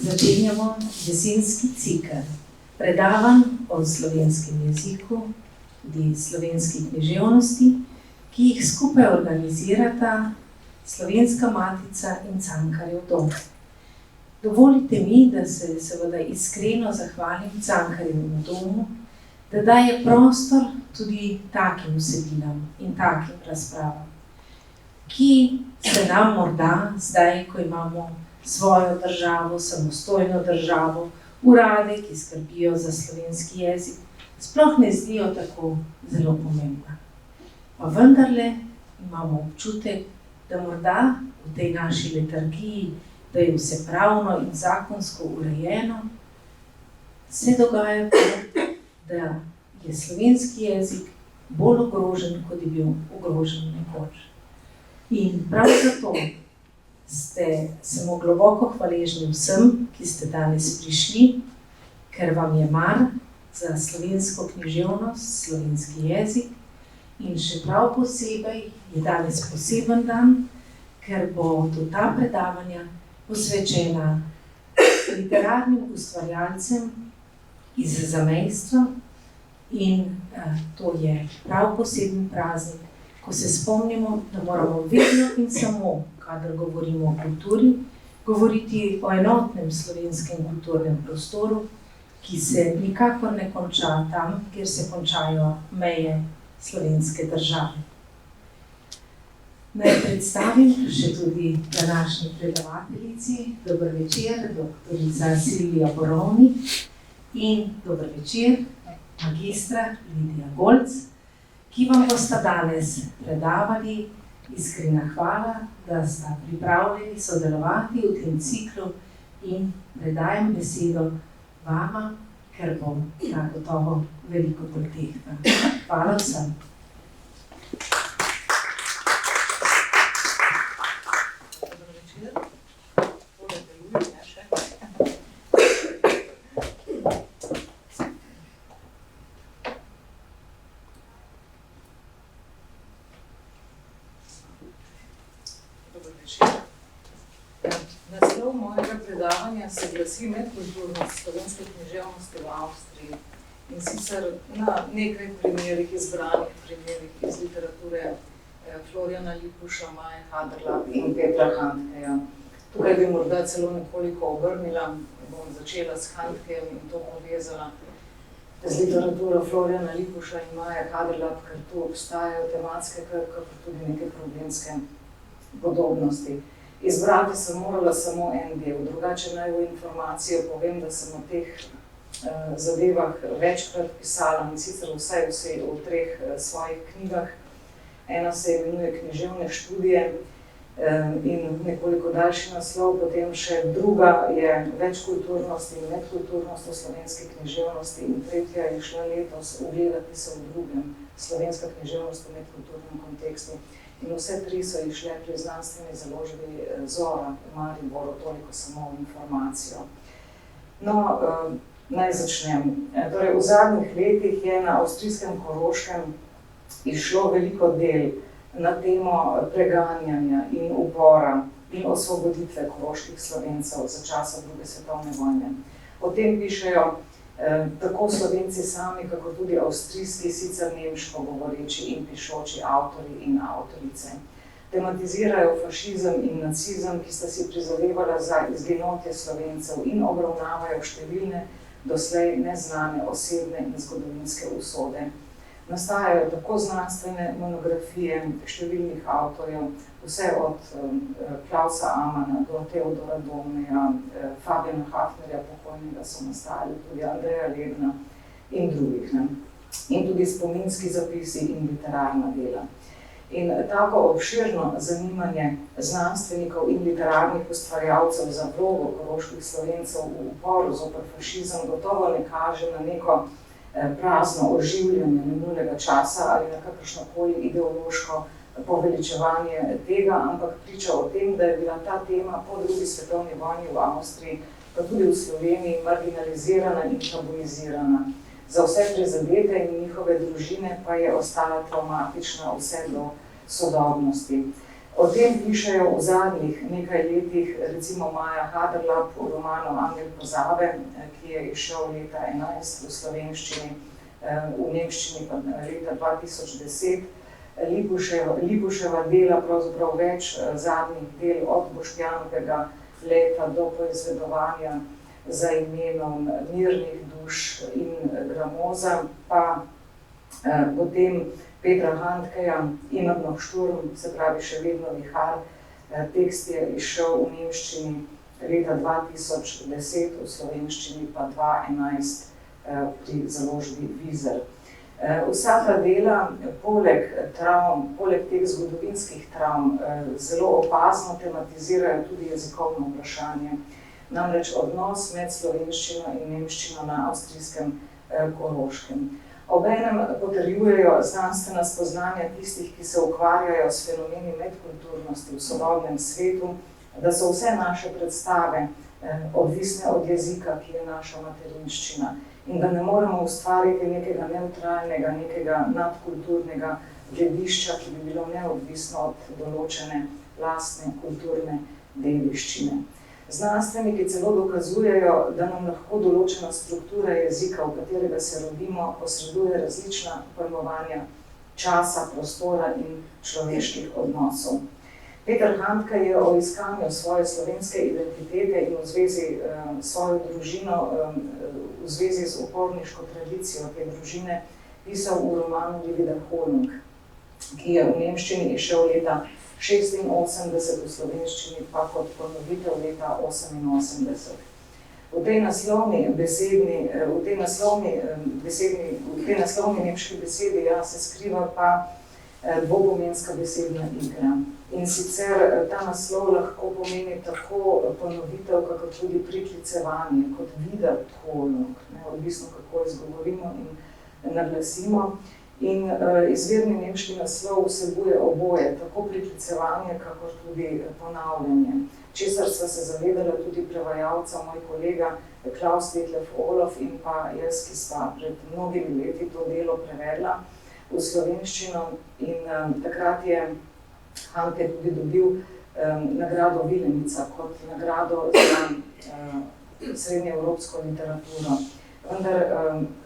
Začenjamo jesenski cikel predavanj o slovenskem jeziku, tudi slovenski književnosti, ki jih skupaj organizirata Slovenska matica in Cankarjev dom. Dovolite mi, da se seveda iskreno zahvalim Cankarjevemu domu, da daje prostor tudi takim vsebinam in takim razpravam, ki se nam morda zdaj, ko imamo svojo državo, samostojno državo, urade, ki skrbijo za slovenski jezik, sploh ne zdijo tako zelo pomembna. Pa vendarle imamo občutek, da morda v tej naši liturgiji, da je vse pravno in zakonsko urejeno, se dogaja to, da je slovenski jezik bolj ogrožen, kot je bil ogrožen nekoč. In prav zato sem globoko hvaležni vsem, ki ste danes prišli, ker vam je mar za slovensko književnost, slovenski jezik. In še prav posebej je danes poseben dan, ker bodo ta predavanja posvečena literarnim ustvarjalcem iz zamejstva in to je prav poseben praznik, ko se spomnimo, da moramo vedno in samo, kadar govorimo o kulturi, govoriti o enotnem slovenskem kulturnem prostoru, ki se nikakor ne konča tam, kjer se končajo meje slovenske države. Naj predstavim še tudi današnji predavateljici. Dober večer, doktorica Silvija Borovnik in dober večer, magistra Lidija Golc, ki vam bosta danes predavali. Iskrena hvala, da sta pripravljeni sodelovati v tem ciklu in predajam besedo vama, ker bom ta gotovo veliko bolj tehtna. Hvala vsem. Dober večer. Naslov mojega predavanja se glasi Medkulturnost slovenske književnosti v Avstriji. In sicer na nekaj primerih, izbranih primerih iz literature Florjana Lipuša, Maje Haderlap in Petra Handkeja. Tukaj bi morda celo nekoliko obrnila, bom začela s Handkejem in to povezala z literaturo Florjana Lipuša in Maje Haderlap, ker tu obstajajo tematske, kakor tudi neke problemske podobnosti. Izbrati sem morala samo en del, drugače naj v informacijo povem, da sem o teh zadevah večkrat pisala, in sicer vsaj v 3 svojih knjigah. Ena se imenuje Književne študije in nekoliko daljši naslov, potem še druga je Večkulturnost in medkulturnost v slovenski književnosti in tretja je šla letos ugledati se v drugem, slovenska književnost v medkulturnem kontekstu. In vse 3 so išle pri znanstveni založbi Zora v Mariboru, toliko samo informacijo. No, naj začnem. Torej, v zadnjih letih je na avstrijskem Koroškem izšlo veliko del na temo preganjanja in upora in osvoboditve koroških Slovencev za časa 2. svetovne vojne. O tem pišejo tako Slovenci sami, kako tudi avstrijski, sicer nemško govoreči in pišoči avtorji in avtorice. Tematizirajo fašizem in nacizem, ki sta si prizadevala za izginotje Slovencev in obravnavajo številne doslej neznane osebne in zgodovinske usode. Nastajajo tako znanstvene monografije številnih avtorjev, vse od Klausa Amana do Teodora Domneja, Fabijana Hafnerja, pokojnega, so nastajali tudi Andreja Lebna in drugih. In tudi spominski zapisi in literarna dela. In tako obširno zanimanje znanstvenikov in literarnih ustvarjalcev za vlogo koroških Slovencev v uporu zoper fašizem gotovo ne kaže na neko prazno oživljanje minulega časa ali na kakršnokoli ideološko poveličevanje tega, ampak priča o tem, da je bila ta tema po 2. svetovni vojni v Avstriji, pa tudi v Sloveniji, marginalizirana in tabuizirana. Za vse prizadete in njihove družine pa je ostala travmatična vse do sodobnosti. O tem pišejo v zadnjih nekaj letih, recimo Maja Haderlap v romanu Angel pozabe, ki je izšel leta 2011 v slovenščini, v nemščini pa leta 2010. Lipuševa dela pravzaprav več zadnjih del od Boštjanovega leta do poizvedovanja za imenom Mirnih duš in Gramoza, pa potem Petra Handkeja, Immer noch Sturm, se pravi še vedno vihar. Tekst je izšel v nemščini leta 2010, v slovenščini pa 2011 pri založbi Vizer. Vsa ta dela, poleg teh zgodovinskih travm, zelo opazno tematizirajo tudi jezikovno vprašanje, namreč odnos med slovenščino in nemščino na avstrijskem Koroškem. Obenem potrjujejo znanstvena spoznanja tistih, ki se ukvarjajo s fenomeni medkulturnosti v sodobnem svetu, da so vse naše predstave odvisne od jezika, ki je naša materinščina, in da ne moremo ustvariti nekega nevtralnega, nekega nadkulturnega gledišča, ki bi bilo neodvisno od določene lastne kulturne dediščine. Znanstveniki celo dokazujejo, da nam lahko določena struktura jezika, v katerega se rodimo, posreduje različna pojmovanja časa, prostora in človeških odnosov. Peter Handke je o iskanju svoje slovenske identitete in v zvezi s svojo družino, v zvezi z uporniško tradicijo te družine, pisal v romanu Livida Honung, ki je v nemščini izšel leta 1986, v slovenščini pa kot ponovitev leta 1988. V tej naslovni nemški besedi se skriva pa dvopomenska besedna igra. In sicer ta naslov lahko pomeni tako ponovitev, kakor tudi priklicevanje, kot Wiederholung, odvisno kako izgovorimo in naglasimo. In izvirni nemški naslov vsebuje oboje, tako priklicevanje, kakor tudi ponavljanje. Česar sva se zavedala tudi prevajalca, moj kolega Klaus Detlef Olof in pa jaz, ki sta pred mnogimi leti to delo prevedla v slovenščino. In takrat je Handke tudi dobil nagrado Vilenica kot nagrado za srednjeevropsko literaturo. Vendar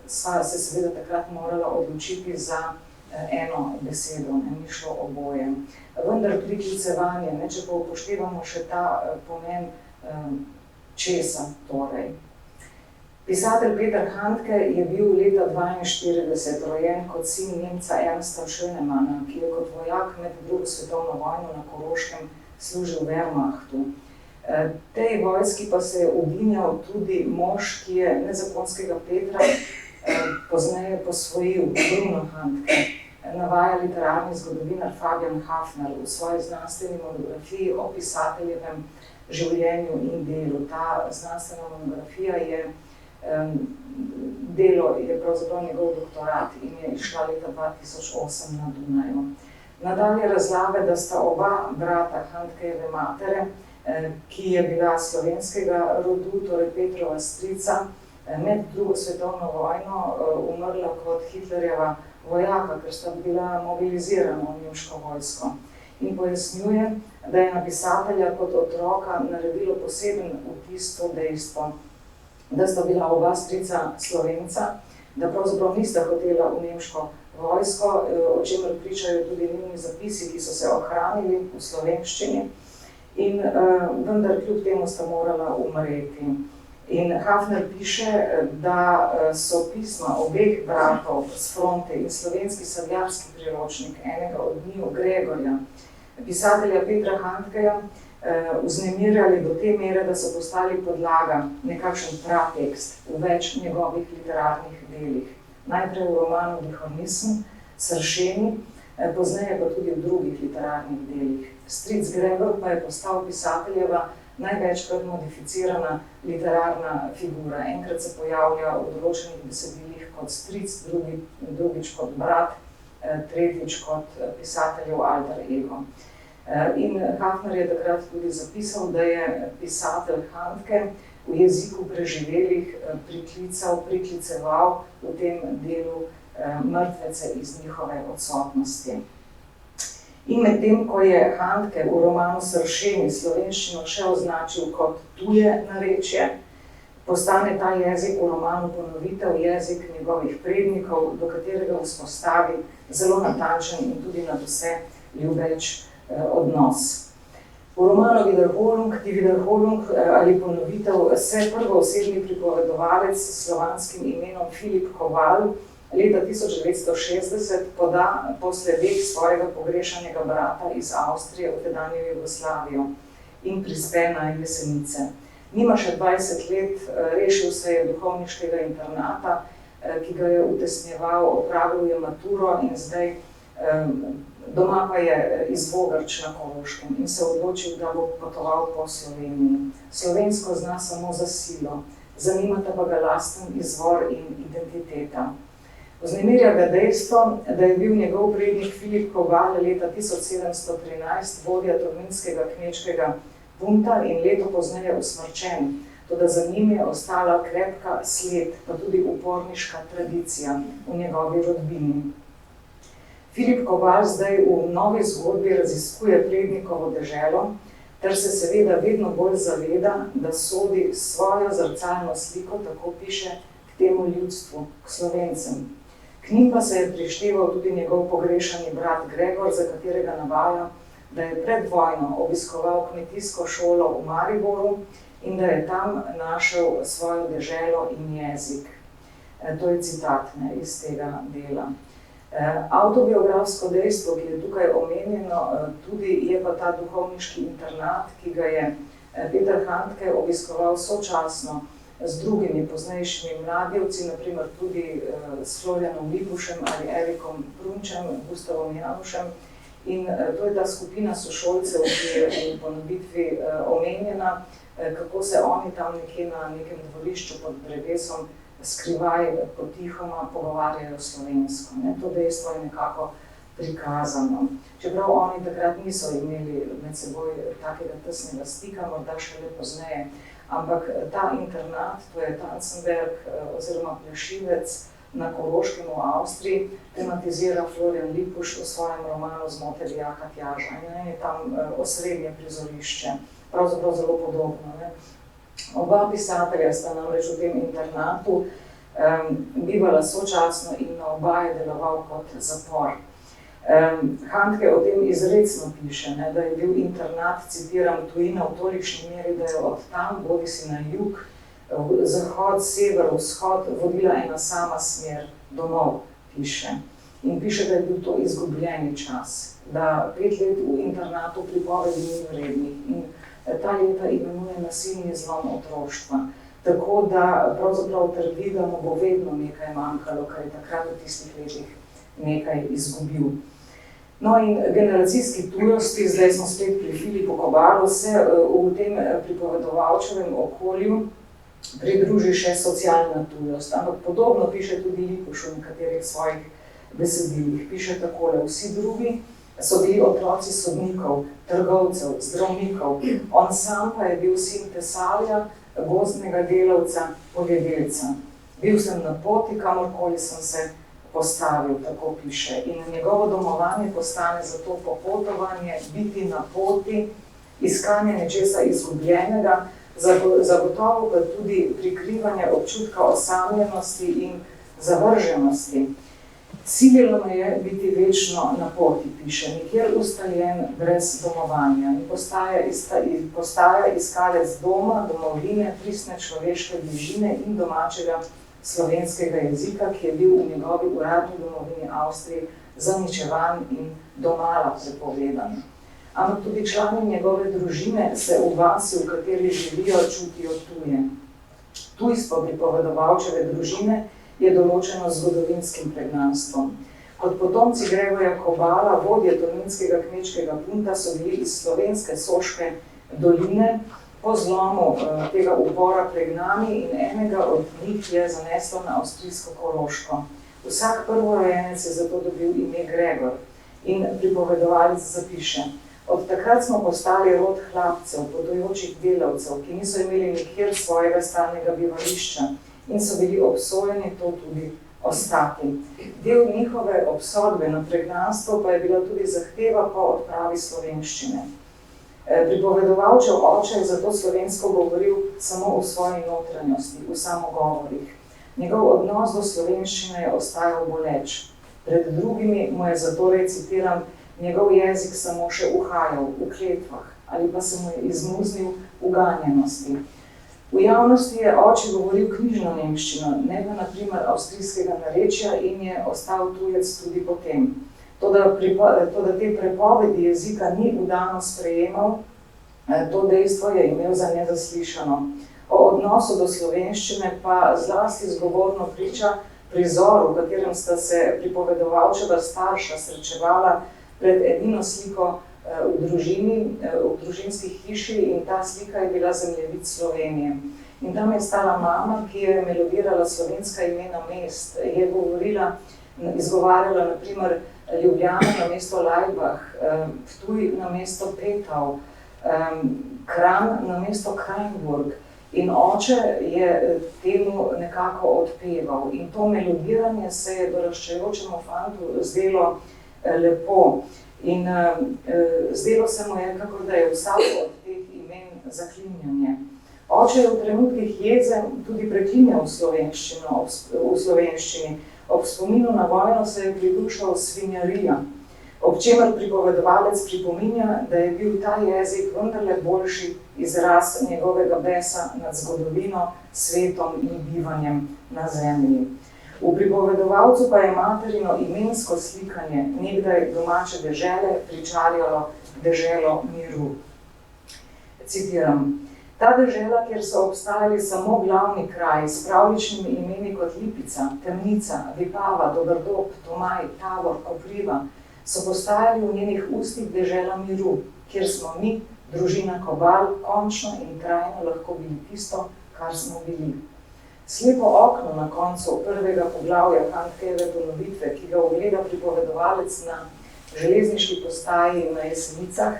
sva se seveda takrat morala odločiti za eno besedo, ni šlo oboje. Vendar priklicevanje, če pa upoštevamo še ta pomen česa torej. Pisatelj Peter Handke je bil leta 1942 rojen kot sin Nemca Ernsta Schönemana, ki je kot vojak med drugo svetovno vojno na Koroškem služil v Wehrmachtu. Tej vojski pa se je uginjal tudi mož, ki je nezakonskega Petra pozneje posvojil, Bruno Handke. Navaja literarni zgodovinar Fabian Hafner v svoji znanstveni monografiji o pisateljevem življenju in delu. Ta znanstvena monografija je pravzaprav njegov doktorat in je izšla leta 2008 na Dunaju. Nadalje razlaga, da sta oba brata Handkejeve matere, ki je bila slovenskega rodu, torej Petrova strica, med drugo svetovno vojno umrla kot Hitlerjeva vojaka, ker sta bila mobilizirana v nemško vojsko. In pojasnjuje, da je na pisatelja kot otroka naredilo poseben vtis to dejstvo, da sta bila oba strica Slovenca, da pravzaprav nista hotela v nemško vojsko, o čemer pričajo tudi njuni zapisi, ki so se ohranili v slovenščini. In vendar kljub temu sta morala umreti. In Hafner piše, da so pisma obeh bratov s fronte in slovenski sadjarski priročnik enega od njiju, Gregorja, pisatelja Petra Handkeja, vznemirjali do te mere, da so postali podlaga, nekakšen pratekst v več njegovih literarnih delih. Najprej v romanu Dihornism, Sršeni, pozneje pa tudi v drugih literarnih delih. Stric Gregor pa je postal pisateljeva največkrat modificirana literarna figura. Enkrat se pojavlja v določenih besedilih kot stric, drugič kot brat, tretjič kot pisateljev alter ego. In Hafner je takrat tudi zapisal, da je pisatelj Handke v jeziku preživelih prikliceval v tem delu mrtvece iz njihove odsotnosti. In medtem, ko je Handke v romanu Sršeni slovenščino še označil kot tuje narečje, postane ta jezik v romanu Ponovitev jezik njegovih prednikov, do katerega vzpostavi zelo natančen in tudi nadvse ljubeč odnos. V romanu Wiederholung, Die Wiederholung ali Ponovitev se prvoosebni pripovedovalec s slovanskim imenom Filip Koval leta 1960 poda po sledeh svojega pogrešanega brata iz Avstrije v tedanjo Jugoslavijo in prispe na Jesenice. Nima še 20 let, rešil se je duhovniškega internata, ki ga je utesnjeval, opravil je maturo in zdaj doma pa je iz Vogrč na Koroškem in se odločil, da bo potoval po Sloveniji. Slovensko zna samo za silo, zanimata pa ga lasten izvor in identiteta. Vznemirja ga dejstvo, da je bil njegov prednik Filip Koval leta 1713 vodja tolminskega kmečkega bunta in leto pozneje usmrčen, toda za njim je ostala krepka sled, pa tudi uporniška tradicija v njegovi rodbini. Filip Koval zdaj v novi zgodbi raziskuje prednikovo deželo, ter se seveda vedno bolj zaveda, da sodi svojo zrcalno sliko, tako piše, k temu ljudstvu, k Slovencem. K njim pa se je prišteval tudi njegov pogrešani brat Gregor, za katerega navaja, da je pred vojno obiskoval kmetijsko šolo v Mariboru in da je tam našel svojo deželo in jezik. To je citat iz tega dela. Avtobiografsko dejstvo, ki je tukaj omenjeno, tudi je pa ta duhovniški internat, ki ga je Peter Handke obiskoval sočasno z drugimi poznejšimi mladjevci, naprimer tudi s Florjanom Lipušem ali Erikom Prunčem, Gustavom Janušem. In to je ta skupina sošolcev, ki je v Ponovitvi omenjena, kako se oni tam nekje na nekem dvorišču pod drevesom skrivaj potihoma pogovarjajo slovensko. To dejstvo je nekako prikazano. Čeprav oni takrat niso imeli med seboj takega tesnega stika, morda šele pozneje, ampak ta internat, to je Tanzenberg oziroma Plešivec na Koroškem v Avstriji, tematizira Florjan Lipuš v svojem romanu Zmote dijaka Tjaža. In je tam osrednje prizorišče, pravzaprav zelo podobno. Oba pisatelja sta namreč v tem internatu bivala sočasno in na oba je deloval kot zapor. Handke o tem izrecno piše, da je bil internat, citiram, tujina v tolikšni meri, da je od tam, bodisi na jug, zahod, sever, vzhod, vodila ena sama smer domov, piše. In piše, da je bil to izgubljeni čas, da 5 let v internatu pripovedi ni vrednih in ta leta imenuje nasilni zlom otroštva. Tako da pravzaprav trdi, da mu bo vedno nekaj manjkalo, kar je takrat v tistih letih nekaj izgubil. No in generacijski tujosti, zdaj smo spet pri Filipu Kovalu, se v tem pripovedovalčevem okolju pridruži še socialna tujost, ampak podobno piše tudi Lipuš v nekaterih svojih besedilih. Piše takole: vsi drugi so bili otroci sodnikov, trgovcev, zdravnikov, on sam pa je bil sin tesarja, gozdnega delavca, poljedelca. Bil sem na poti, kamorkoli sem se postavil, tako piše. In njegovo domovanje postane zato popotovanje, biti na poti, iskanje nečesa izgubljenega, zagotovo pa tudi prikrivanje občutka osamljenosti in zavrženosti. Ciljilo me je biti večno na poti, piše, nikjer ustaljen brez domovanja in postaja iskalec doma, domovine, pristne človeške bližine in domačega slovenskega jezika, ki je bil v njegovi uradni domovini Avstriji zaničevan in domala prepovedan. Ampak tudi člani njegove družine se v vasi, v kateri živijo, čutijo tuje. Tujstvo pripovedovalčeve družine je določeno z zgodovinskim pregnanstvom. Kot potomci Gregorja Kovala, vodje tolminskega kmečkega bunta, so bili iz slovenske Soške doline po zlomu tega upora pregnani in enega od njih je zaneslo na avstrijsko Koroško. Vsak prvorojenec je zato dobil ime Gregor in pripovedovalec zapiše: od takrat smo postali rod hlapcev, potujočih delavcev, ki niso imeli nikjer svojega stalnega bivališča in so bili obsojeni to tudi ostati. Del njihove obsodbe na pregnanstvo pa je bila tudi zahteva po odpravi slovenščine. Pripovedovalčev oče je zato slovensko govoril samo v svoji notranjosti, v samogovorih. Njegov odnos do slovenščine je ostajal boleč. Pred drugimi mu je zatorej, citiram, njegov jezik samo še uhajal v kletvah ali pa se mu je izmuznil v ganjenosti. V javnosti je oče govoril knjižno nemščino, ne pa na primer avstrijskega narečja in je ostal tujec tudi potem. Toda te prepovedi jezika ni vdano sprejemal, to dejstvo je imel za nezaslišano. O odnosu do slovenščine pa zlasti zgovorno priča prizor, v katerem sta se pripovedovalčeva starša srečevala pred edino sliko v družinski hiši in ta slika je bila zemljevid Slovenije. In tam je stala mama, ki je melodirala slovenska imena mest, je govorila, izgovarjala na primer Ljubljana namesto Laibach, Ptuj namesto Petov, Kranj namesto Krajnburg. In oče je temu nekako odpeval. In to melodiranje se je doraščajočemu fantu zdelo lepo. In zdelo se mu je, kakor da je vsako od teh imen zaklinjanje. Oče je v trenutkih jeze tudi preklinjal v slovenščini. Ob spominu na vojno se je pridušal svinjarija, ob čemer pripovedovalec pripominja, da je bil ta jezik vendarle boljši izraz njegovega besa nad zgodovino, svetom in bivanjem na zemlji. V pripovedovalcu pa je materino imensko slikanje nekdaj domače dežele pričarjalo deželo miru. Citiram. Ta dežela, kjer so obstajali samo glavni kraji s pravličnimi imeni kot Lipica, Temnica, Vipava, Doberdob, Tomaj, Tavor, Kopriva, so postajali v njenih ustih dežela miru, kjer smo mi, družina Kobal, končno in trajno lahko bili tisto, kar smo bili. Slepo okno na koncu prvega poglavja Handkejeve ponovitve, ki ga ogleda pripovedovalec na železniški postaji na Jesenicah,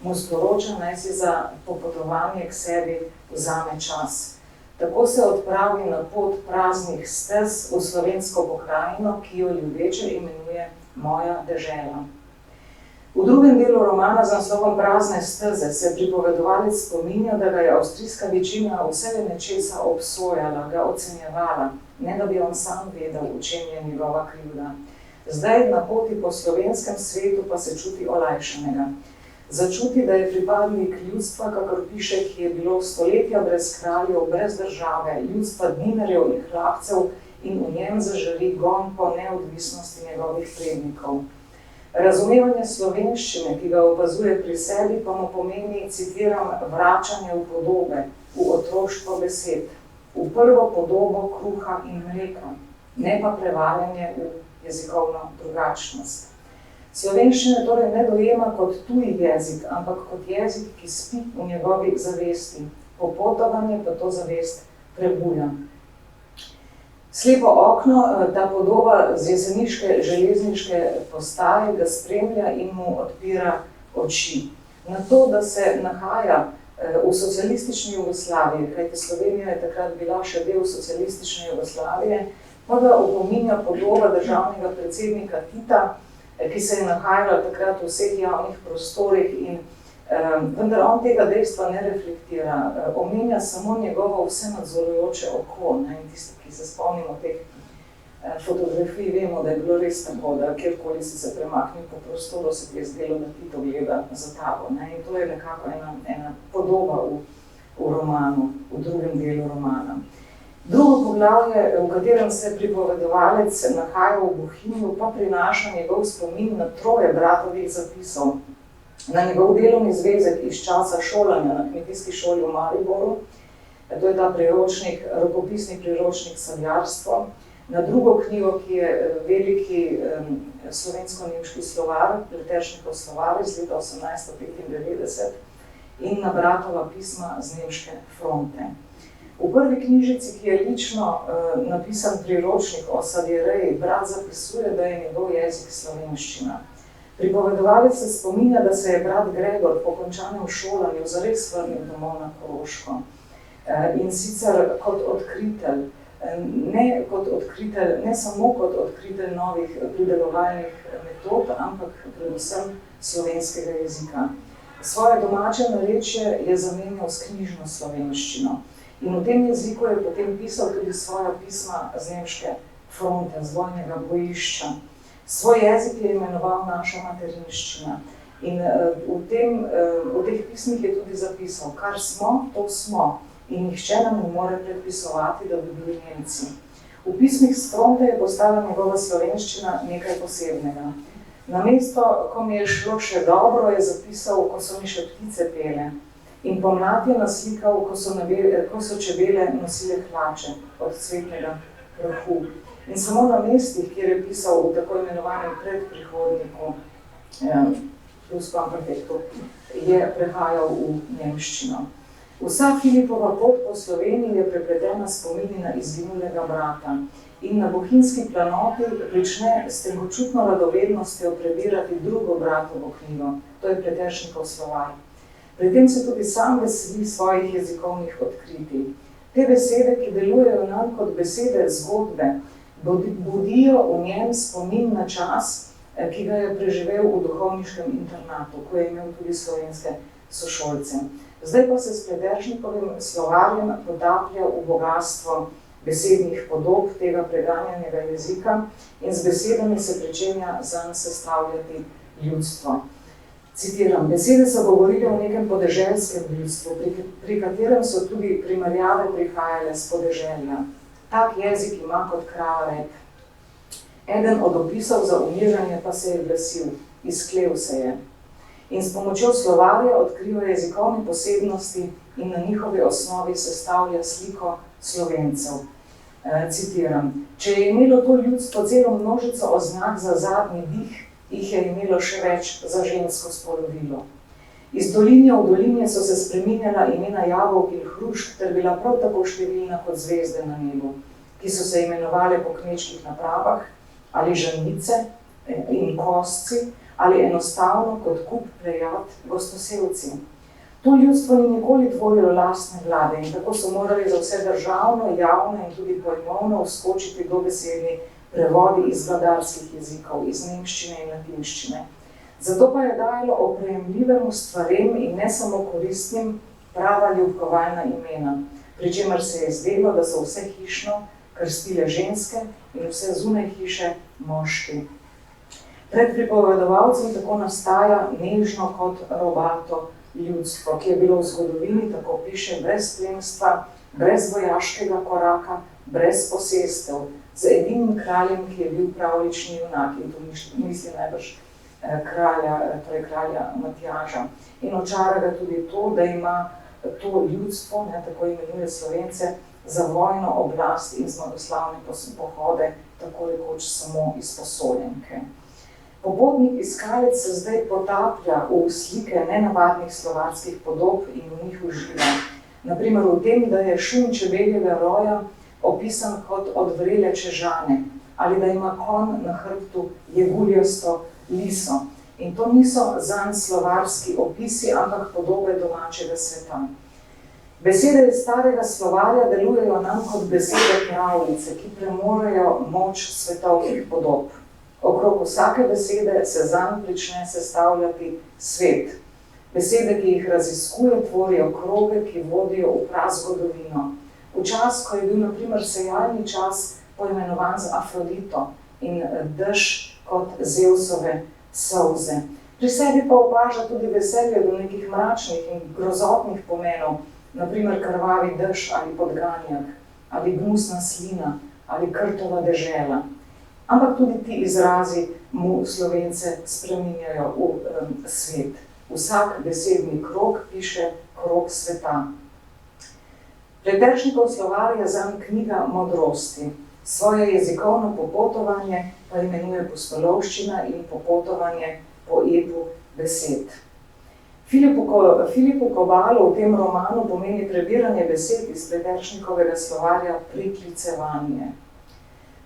mu sporoča, naj si za popotovanje k sebi vzame čas. Tako se odpravi na pot praznih stez v slovensko pokrajino, ki jo ljubeče imenuje Moja dežela. V drugem delu romana z naslovom Prazne steze se pripovedovalec spominja, da ga je avstrijska večina vsega nečesa obsojala, ga ocenjevala, ne da bi on sam vedel, v čem je njegova krivda. Zdaj na poti po slovenskem svetu pa se čuti olajšanega. Začuti, da je pripadnik ljudstva, kakor piše, ki je bilo stoletja brez kraljev, brez države, ljudstva dninarjev in hlapcev in v njem zažari gon po neodvisnosti njegovih prednikov. Razumevanje slovenščine, ki ga opazuje pri sebi, pa mu pomeni, citiram, vračanje v podobe, v otroštvo besed, v prvo podobo kruha in mleka, ne pa prevaljanje v jezikovno drugačnost. Slovenščine torej ne dojema kot tuji jezik, ampak kot jezik, ki spi v njegovi zavesti. Popotovanje pa to zavest prebuja. Slepo okno, ta podoba z jeseniške železniške postaje ga spremlja in mu odpira oči. Na to, da se nahaja v socialistični Jugoslaviji, kajti Slovenija je takrat bila še del socialistične Jugoslavije, pa ga opominja podoba državnega predsednika Tita, ki se je nahajala takrat v vseh javnih prostorih in vendar on tega dejstva ne reflektira. Omenja samo njegovo vsenadzorujoče oko. In tisti, ki se spomnimo teh fotografij, vemo, da je bilo res tako, da kjerkoli si se premaknil po prostoru, se ti je zdelo, da Tito gleda za tabo. In to je nekako ena podoba v romanu, v drugem delu romana. Drugo poglavje, v katerem se pripovedovalec nahaja v Bohinju, pa prinaša njegov spomin na troje bratovih zapisov. Na njegov delovni zvezek iz časa šolanja na kmetijski šoli v Mariboru, to je ta priročnik, rokopisni priročnik Sadjarstvo, na drugo knjigo, ki je veliki slovensko-nemški slovar, Leteršnikov slovar iz leta 1895 in na bratova pisma z nemške fronte. V prvi knjižici, ki je lično napisan priročnik o sadjereji, brat zapisuje, da je njegov jezik slovenščina. Pripovedovalec se spominja, da se je brat Gregor po končanem šolanju zares vrnil domov na Koroško. In sicer kot odkritelj. ne samo kot odkritelj novih pridelovalnih metod, ampak predvsem slovenskega jezika. Svoje domače narečje je zamenjal s knjižno slovenščino in v tem jeziku je potem pisal tudi svoja pisma z nemške fronte, z vojnega bojišča. Svoj jezik je imenoval naša materinščina in v teh pismih je tudi zapisal, kar smo, to smo in nihče nam ne more predpisovati, da bi bili Nemci. V pismih s fronte je postala njegova slovenščina nekaj posebnega. Namesto, ko mi je šlo še dobro, je zapisal, ko so mi še ptice pele. In pomlad je naslikal, ko so čebele nosile hlače od cvetnega prahu. In samo na mestih, kjer je pisal v tako imenovanem predprihodniku, pluskvamperfektu, je prehajal v nemščino. Vsa Filipova pot po Sloveniji je prepletena spomini na izginulega brata in na bohinjski planoti prične s tenkočutno radovednostjo prebirati drugo bratovo knjigo, to je Preteršnikov slovar. Pri tem se tudi sam veseli svojih jezikovnih odkritij. Te besede, ki delujejo nam kot besede zgodbe, budijo v njem spomin na čas, ki ga je preživel v duhovniškem internatu, ko je imel tudi slovenske sošolce. Zdaj pa se s Preteršnikovim slovarjem potaplja v bogatstvo besednih podob tega preganjanega jezika in z besedami se pričenja zanj sestavljati ljudstvo. Citiram, besede so govorile o nekem podeželskem ljudstvu, pri katerem so tudi primerjave prihajale s podeželja. Tak jezik ima kot krava rek. Eden od opisov za umiranje pa se je glasil, izklel se je. In s pomočjo slovarja odkriva jezikovne posebnosti in na njihovi osnovi sestavlja sliko Slovencev. Citiram, če je imelo to ljudstvo celo množico oznak za zadnji dih, jih je imelo še več za žensko spolovilo. Iz dolinje v dolinje so se spreminjala imena jabolk in hrušk, ter bila prav tako številna kot zvezde na nebu, ki so se imenovale po kmečkih napravah, ali žanice in kosci, ali enostavno kot kup plejad gostosevci. To ljudstvo ni nikoli tvorilo lastne vlade in tako so morali za vse državno, javno in tudi pojmovno vskočiti dobesedni prevodi iz vladarskih jezikov, iz nemščine in latinščine. Zato pa je dajalo oprejemljivemu stvarem in ne samo koristnim prava ljubkovalna imena, pri čemer se je zdelo, da so vse hišno krstile ženske in vse zunaj hiše moški. Pred pripovedovalcem tako nastaja nežno kot robato ljudstvo, ki je bilo v zgodovini, tako piše, brez plemstva, brez vojaškega koraka, brez posestev, z edinim kraljem, ki je bil pravlični junak, in to misli najbrž kralja Matjaža. In očara ga tudi to, da ima to ljudstvo, tako imenuje Slovence, za vojno oblast in zmagoslavne pohode, tako rekoč samo izposojenke. Popotnik iskalec se zdaj potaplja v slike nenavadnih slovarskih podob in v njih uživa. Naprimer v tem, da je šum čebeljega roja opisan kot odvrele čežane, ali da ima konj na hrbtu jeguljasto liso. In to niso zanj slovarski opisi, ampak podobe domačega sveta. Besede iz starega slovarja delujejo nam kot besede pravljice, ki premorejo moč svetovnih podob. Okrog vsake besede se zanj prične sestavljati svet. Besede, ki jih raziskuje, tvorijo kroge, ki vodijo v prazgodovino. V čas, ko je bil na primer sejalni čas poimenovan z Afrodito in dež kot Zevsove solze. Pri sebi pa opaža tudi veselje do nekih mračnih in grozotnih pomenov, na primer krvavi dež ali podganjak, ali gnusna slina, ali krtova dežela. Ampak tudi ti izrazi mu Slovence spreminjajo v svet. Vsak besedni krog piše krog sveta. Preteršnikov slovar je zanj knjiga modrosti. Svoje jezikovno popotovanje pa imenuje pustolovščina in popotovanje po epu besed. Filipu Kobalu v tem romanu pomeni prebiranje besed iz Preteršnikovega slovarja priklicevanje.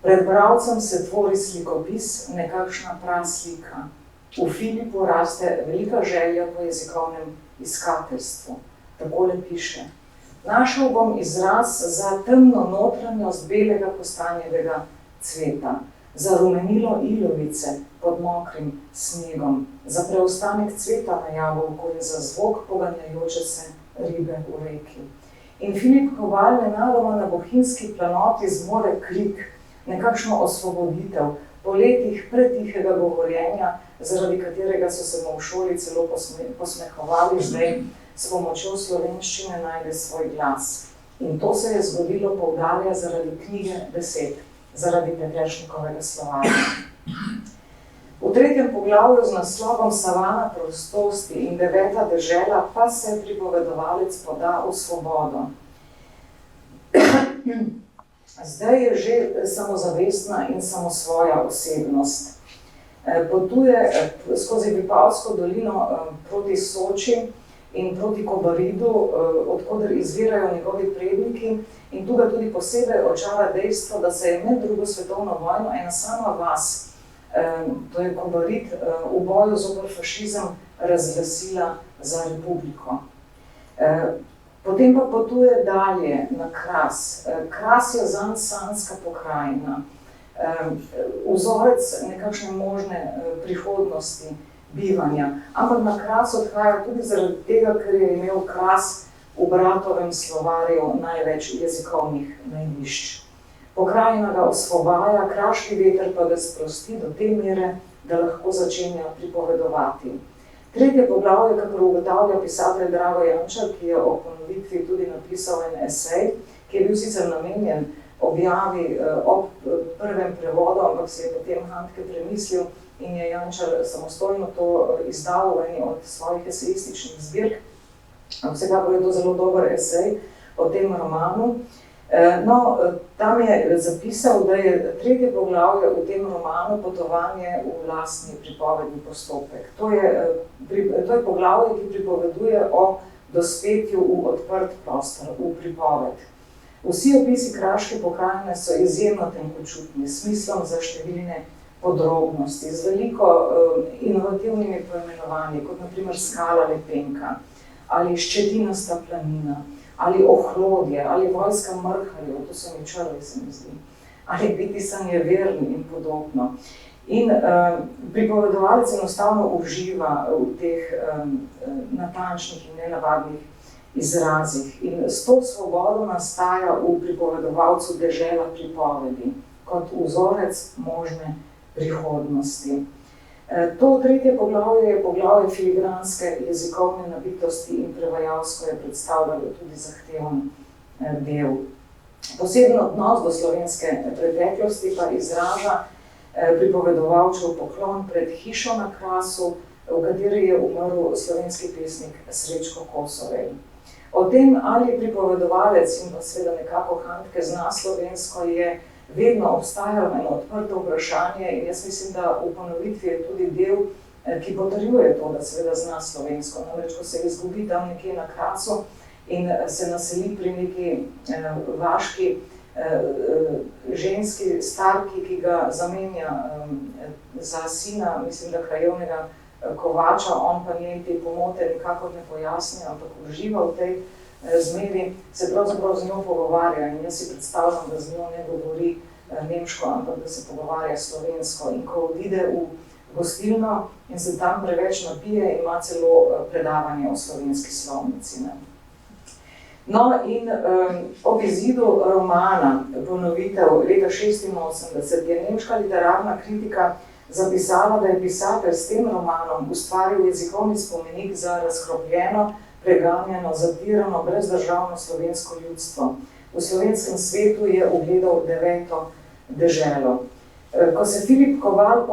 Pred bralcem se tvori slikopis, nekakšna praslika. V Filipu raste velika želja po jezikovnem iskateljstvu. Takole piše. Našel bom izraz za temno notranjost belega kostanjevega cveta, za rumenilo ilovice pod mokrim snegom, za preostanek cveta na jabolku in za zvok poganjajoče se ribe v reki. In Filip Koval nenadoma na bohinjski planoti zmore krik, nekakšno osvoboditev, po letih pretihega govorjenja, zaradi katerega so se mu v šoli celo posmehovali, zdaj s pomočjo slovenščine najde svoj glas. In to se je zgodilo, poudarja, zaradi knjige besed, zaradi Peteršnikovega slovarja. V 3. poglavju z naslovom Savana prostosti in 9. dežela pa se pripovedovalec poda v svobodo. Zdaj je že samozavestna in samosvoja osebnost. Potuje skozi Vipavsko dolino proti Soči in proti Kobaridu, odkoder izvirajo njegovi predniki, in tu ga tudi posebej očara dejstvo, da se je med drugo svetovno vojno ena sama vas, to je Kobarid, v boju zoper fašizem razglasila za republiko. Potem pa potuje dalje na Kras. Kras je zanj sanska pokrajina, vzorec nekakšne možne prihodnosti bivanja. Ampak na Kras odhaja tudi zaradi tega, ker je imel Kras v bratovem slovarju največ jezikovnih najdišč. Pokrajina ga osvobaja, kraški veter pa ga sprosti do te mere, da lahko začenja pripovedovati. 3. poglavje, kakor ugotavlja pisatelj Drago Jančar, ki je o ponovitvi tudi napisal en esej, ki je bil sicer namenjen objavi ob prvem prevodu, ampak si je potem Handke premislil in je Jančar samostojno to izdal v eni od svojih esejističnih zbirk. Vsekakor je to zelo dober esej o tem romanu. No, tam je zapisal, da je 3. poglavje v tem romanu potovanje v lastni pripovedni postopek. To je poglavje, ki pripoveduje o dospetju v odprt prostor, v pripoved. Vsi opisi kraške pokrajine so izjemno tenkočutni, s smislom za številne podrobnosti, z veliko inovativnimi poimenovanji, kot na primer Skala Lepenka, ali Ščetinasta planina, ali Ohlodje, ali Vojska mrharjev, to so mi črvi, se mi zdi, ali Bitisan je verni in podobno. In pripovedovalec enostavno uživa v teh natančnih in nenavadnih izrazih. In s to svobodo nastaja v pripovedovalcu dežela pripovedi, kot vzorec možne prihodnosti. To 3. poglavje je poglavje filigranske jezikovne nabitosti in prevajalsko je predstavljalo tudi zahteven del. Poseben odnos do slovenske preteklosti pa izraža pripovedovalčev poklon pred hišo na Krasu, v kateri je umrl slovenski pesnik Srečko Kosovel. O tem, ali pripovedovalec in pa seveda nekako Handke zna slovensko, je vedno obstajalo eno odprto vprašanje in jaz mislim, da v ponovitvi je tudi del, ki potrjuje to, da seveda zna slovensko. Namreč, ko se izgubi tam nekje na Krasu in se naseli pri neki vaški ženski starki, ki ga zamenja za sina, mislim, da krajevnega kovača, on pa njej te pomote nikakor ne pojasni, ampak uživa v tej zmeri, se pravzaprav z njo pogovarja in jaz si predstavljam, da z njo ne govori nemško, ampak da se pogovarja slovensko. In ko odide v gostilno in se tam preveč napije, ima celo predavanje o slovenski slovnici. No in ob izidu romana Ponovitev leta 1986 je nemška literarna kritika zapisala, da je pisatelj s tem romanom ustvaril jezikovni spomenik za razkropljeno, preganjeno, zatirano, brezdržavno slovensko ljudstvo. V slovenskem svetu je ugledal 9. deželo. Ko se Filip Koval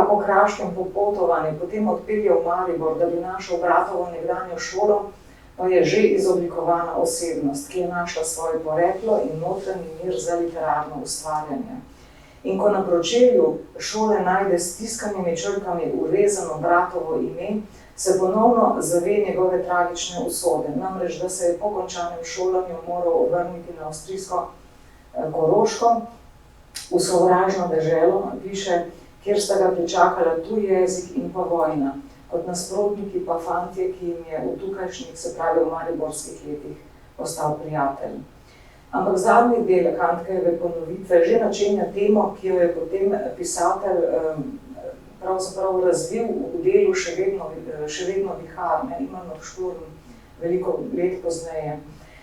po kraškem popotovanju potem odpelje v Maribor, da bi našel bratovo nekdanjo šolo, pa je že izoblikovana osebnost, ki je našla svoje poreklo in notranji mir za literarno ustvarjanje. In ko na pročelju šole najde s tiskanimi črkami urezano bratovo ime, se ponovno zave njegove tragične usode. Namreč, da se je po končanem šolanju moral vrniti na avstrijsko Koroško, v sovražno deželo, piše, kjer sta ga pričakala tuj jezik in pa vojna. kot nasprotniki pa fantje, ki jim je v tukajšnjih, se pravi v mariborskih letih, postal prijatelj. Ampak zadnji del Handkejeve ponovitve že načenja temo, ki jo je potem pisatelj pravzaprav razvil v delu še vedno vihar, Iman of Sturm, veliko let pozneje.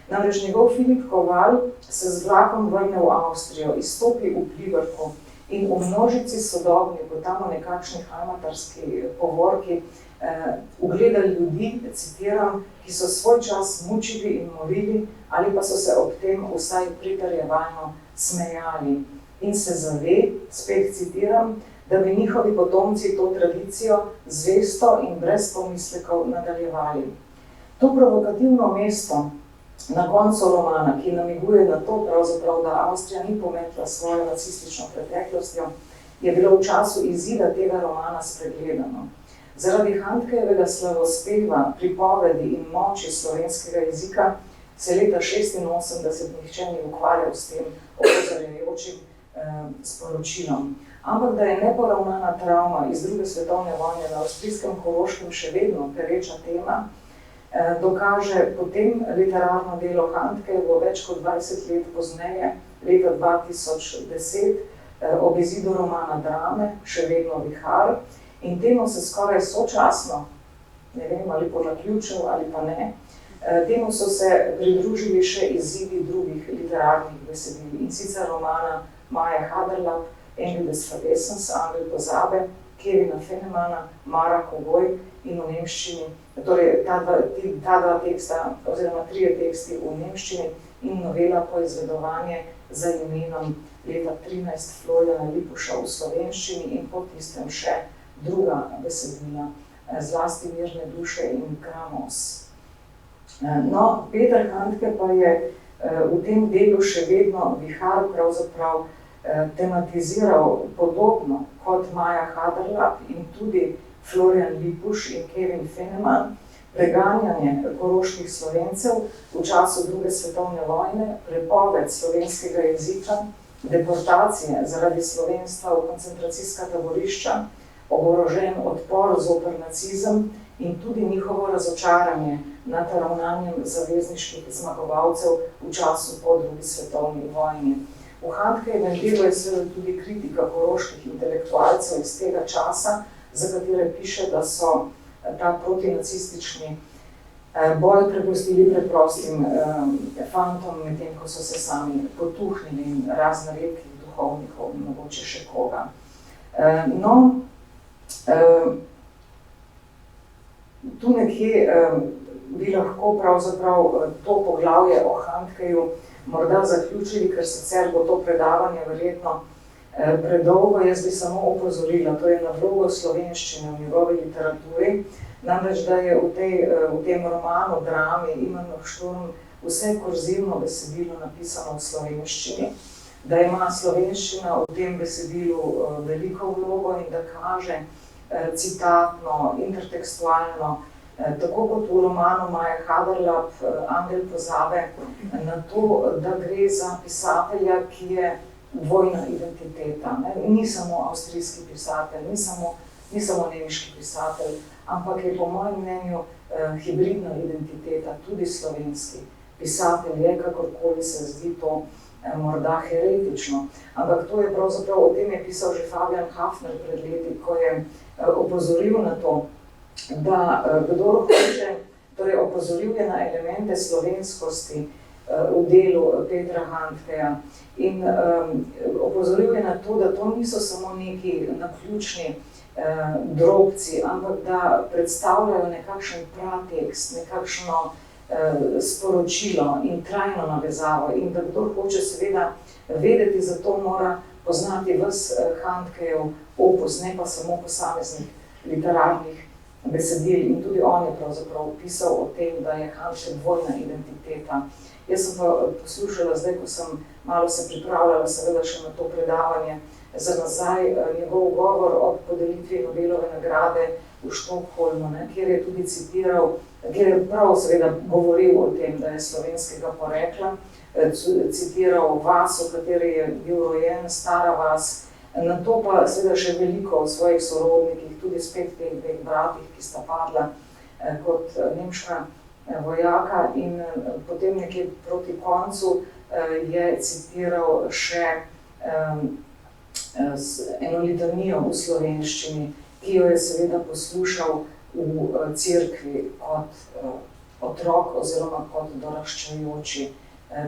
Namreč njegov Filip Koval se z vlakom vrne v Avstrijo, izstopi v Pliberku in v množici sodobnikov, tam v nekakšni halmatarski povorki, ugleda ljudi, citiram, ki so svoj čas mučili in morili ali pa so se ob tem vsaj pritrjevalno smejali in se zave, spet citiram, da bi njihovi potomci to tradicijo zvesto in brez pomislekov nadaljevali. To provokativno mesto na koncu romana, ki namiguje na to, pravzaprav, da Avstrija ni pometla svojo nacistično preteklostjo, je bilo v času izida tega romana spregledano. Zaradi Handkejevega slavospeva, pripovedi in moči slovenskega jezika se leta 1986 nihče ni ukvarjal s tem opozarjajočim sporočilom. Ampak da je neporavnana travma iz druge svetovne vojne na avstrijskem Koroškem še vedno pereča tema, dokaže potem literarno delo Handkejevo več kot 20 let pozneje, leta 2010, ob izidu romana Drame, še vedno vihar, in temu se skoraj sočasno, ne vem, ali po naključju ali pa ne, temu so se pridružili še izidi drugih literarnih besedil, in sicer romana Maje Haderlap, Engel des Vergessens, Angel pozabe, Kevina Fenemana, Mara Kogoj in v nemščini, torej ta dva teksta, oziroma 3 teksti v nemščini in novela Poizvedovanje za imenom leta 13 Florjana Lipuša v slovenščini in po tistem še druga besedila, zlasti Mirne duše in Gramos. No, Peter Handke pa je v tem delu še vedno vihar pravzaprav tematiziral podobno kot Maja Haderlap in tudi Florjan Lipuš in Kevin Feneman, preganjanje koroških Slovencev v času druge svetovne vojne, prepoved slovenskega jezika, deportacije zaradi slovenstva v koncentracijska taborišča, oborožen odpor zoper nacizem in tudi njihovo razočaranje nad ravnanjem zavezniških zmagovalcev v času po drugi svetovni vojni. V Handkejevem delu je seveda tudi kritika koroških intelektualcev iz tega časa, za katere piše, da so ta protinacistični boj prepustili preprostim fantom, medtem ko so se sami potuhnili in razne redkih duhovnikov, mogoče še koga. Tu nekje bi lahko pravzaprav to poglavje o Handkeju morda zaključili, ker sicer bo to predavanje verjetno predolgo. Jaz bi samo opozorila, to je na vlogo slovenščine v njegovi literaturi, namreč da je v tem romanu, drami Iman of Sturm vse kurzivno besedilo napisano v slovenščini, da ima slovenščina v tem besedilu veliko vlogo in da kaže citatno, intertekstualno, tako kot v romanu Maje Haderlap, Angel pozabe, na to, da gre za pisatelja, ki je dvojna identiteta. Ni samo avstrijski pisatelj, ni samo nemški pisatelj, ampak je po mojem mnenju hibridna identiteta, tudi slovenski pisatelj je, kakorkoli se zdi to morda heretično. Ampak to je pravzaprav, o tem je pisal že Fabian Hafner pred leti, ko je opozoril na to, da kdor hoče, torej opozoril je na elemente slovenskosti v delu Petra Handkeja in opozoril je na to, da to niso samo neki naključni drobci, ampak da predstavljajo nekakšen pratekst, nekakšno sporočilo in trajno navezavo in da kdor hoče seveda vedeti, za to mora poznati ves Handkejev opus, ne pa samo posameznih literarnih besedil in tudi on je pravzaprav pisal o tem, da je Handke dvojna identiteta. Jaz sem pa poslušala zdaj, ko sem malo se pripravljala seveda še na to predavanje za nazaj, njegov govor ob podelitvi Nobelove nagrade v Štokholmu, kjer je tudi citiral, kjer je prav seveda govoril o tem, da je slovenskega porekla, citiral vas, v kateri je bil rojen, stara vas, Na to pa seveda še veliko svojih sorodnikih, tudi spet teh dveh bratih, ki sta padla kot nemška vojaka, in potem nekje proti koncu je citiral še eno litanijo v slovenščini, ki jo je seveda poslušal v cerkvi kot otrok oziroma kot doraščajoči.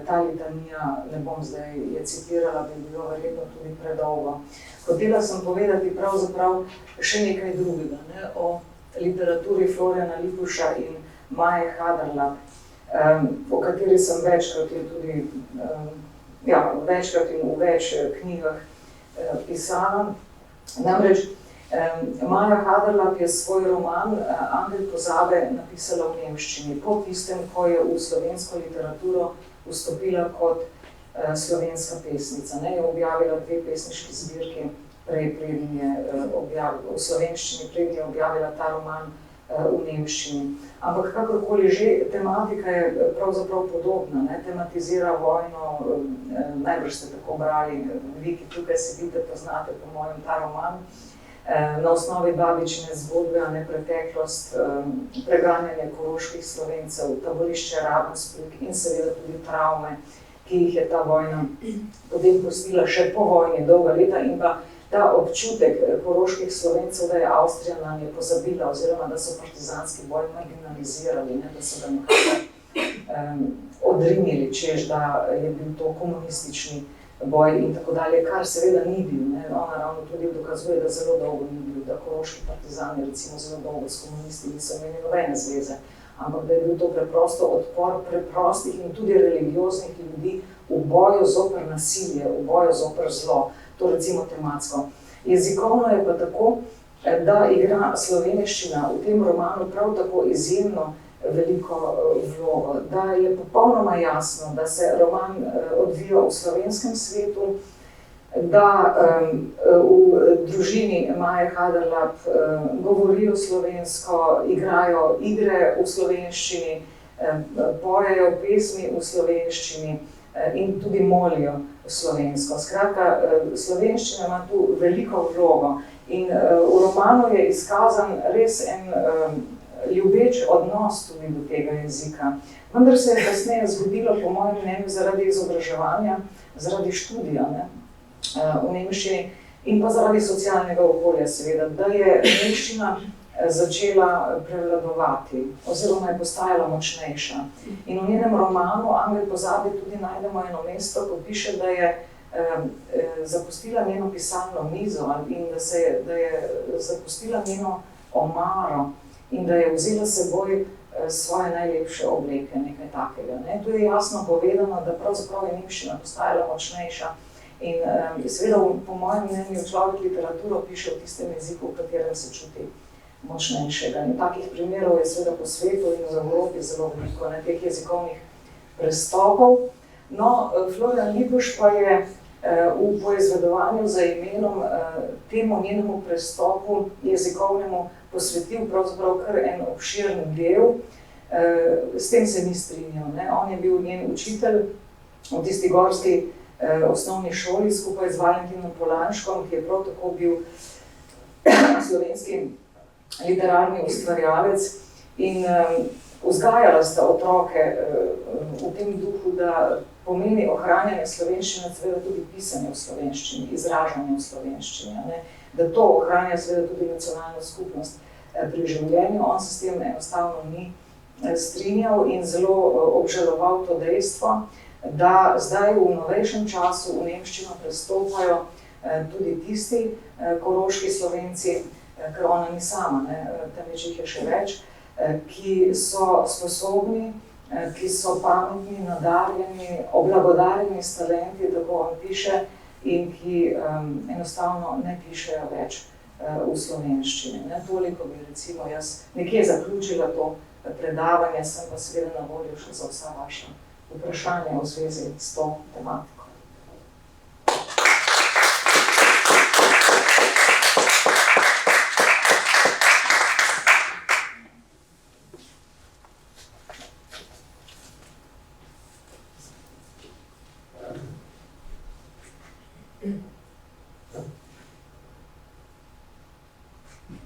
Ta litanija, ne bom zdaj je citirala, bi bilo verjetno tudi predolgo. Hotela sem povedati pravzaprav še nekaj drugega, ne, o literaturi Florjana Lipuša in Maje Haderlap, o kateri sem večkrat in tudi večkrat in v več knjigah pisala. Namreč Maja Haderlap je svoj roman Angel pozabe napisala v nemščini, po tistem, ko je v slovensko literaturo vstopila kot slovenska pesnica. Je objavila 2 pesniški zbirki preden je v slovenščini, preden je objavila ta roman v nemščini. Ampak kakorkoli že, tematika je pravzaprav podobna, tematizira vojno, najbrž ste tako brali, vi, ki tukaj sedite, poznate po mojem ta roman, na osnovi babičine zgodbe, preteklost, preganjanje koroških Slovencev, taborišče Ravensbrück in seveda tudi travme, ki jih je ta vojna potem pustila še po vojni dolga leta, in pa ta občutek koroških Slovencev, da je Avstrija nanje pozabila oziroma da so partizanski boj marginalizirali, da so ga nekako odrinili, češ da je bil to komunistični boj in tako dalje, kar seveda ni bil. Ona ravno tudi dokazuje, da zelo dolgo ni bil, da koroški partizani recimo zelo dolgo s komunisti niso imeli nobene zveze, ampak da je bil to preprosto odpor preprostih in tudi religioznih ljudi v boju zoper nasilje, v boju zoper zlo, to recimo tematsko. Jezikovno je pa tako, da igra slovenščina v tem romanu prav tako izjemno veliko vlogo, da je popolnoma jasno, da se roman odvija v slovenskem svetu, da v družini Maje Haderlap govorijo slovensko, igrajo igre v slovenščini, pojejo pesmi v slovenščini in tudi molijo slovensko. Skratka, slovenščina ima tu veliko vlogo in v romanu je izkazan res en ljubeč odnos tudi do tega jezika. Vendar se je kasneje zgodilo, po mojem mnenju, zaradi izobraževanja, zaradi študija v nemščini in pa zaradi socialnega okolja seveda, da je nemščina začela prevladovati oziroma je postajala močnejša. In v njenem romanu Angel pozabe tudi najdemo eno mesto, ko piše, da je zapustila njeno pisalno mizo in da je zapustila njeno omaro in da je vzela seboj svoje najlepše obleke, nekaj takega. Tu je jasno povedano, da pravzaprav je nemščina postajala močnejša in seveda po mojem mnenju človek literaturo piše v tistem jeziku, v katerem se čuti močnejšega. In takih primerov je seveda po svetu in v Evropi zelo veliko, teh jezikovnih prestopov. No, Florjan Lipuš pa je v poizvedovanju za imenom temu njenemu prestopu jezikovnemu posvetil pravzaprav kar en obširen del. S tem se ni strinjal. On je bil njen učitelj v tisti gorski osnovni šoli skupaj z Valentinom Polanškom, ki je prav tako bil slovenski literarni ustvarjalec in vzgajala sta otroke v tem duhu, da pomeni ohranjanje slovenščine, seveda tudi pisanje v slovenščini, izražanje v slovenščini, da to ohranja seveda tudi nacionalna skupnost pri življenju. On se s tem enostavno ni strinjal in zelo obžaloval to dejstvo, da zdaj v novejšem času v nemščino prestopajo tudi tisti koroški Slovenci, ker ona ni sama, temveč jih je še več, ki so sposobni, ki so pametni, nadarjeni, oblagodarjeni s talenti, tako on piše, in ki enostavno ne pišejo več v slovenščini. Toliko bi recimo jaz nekje zaključila to predavanje, sem pa seveda na voljo še za vsa vaša vprašanja v zvezi s to tematiko.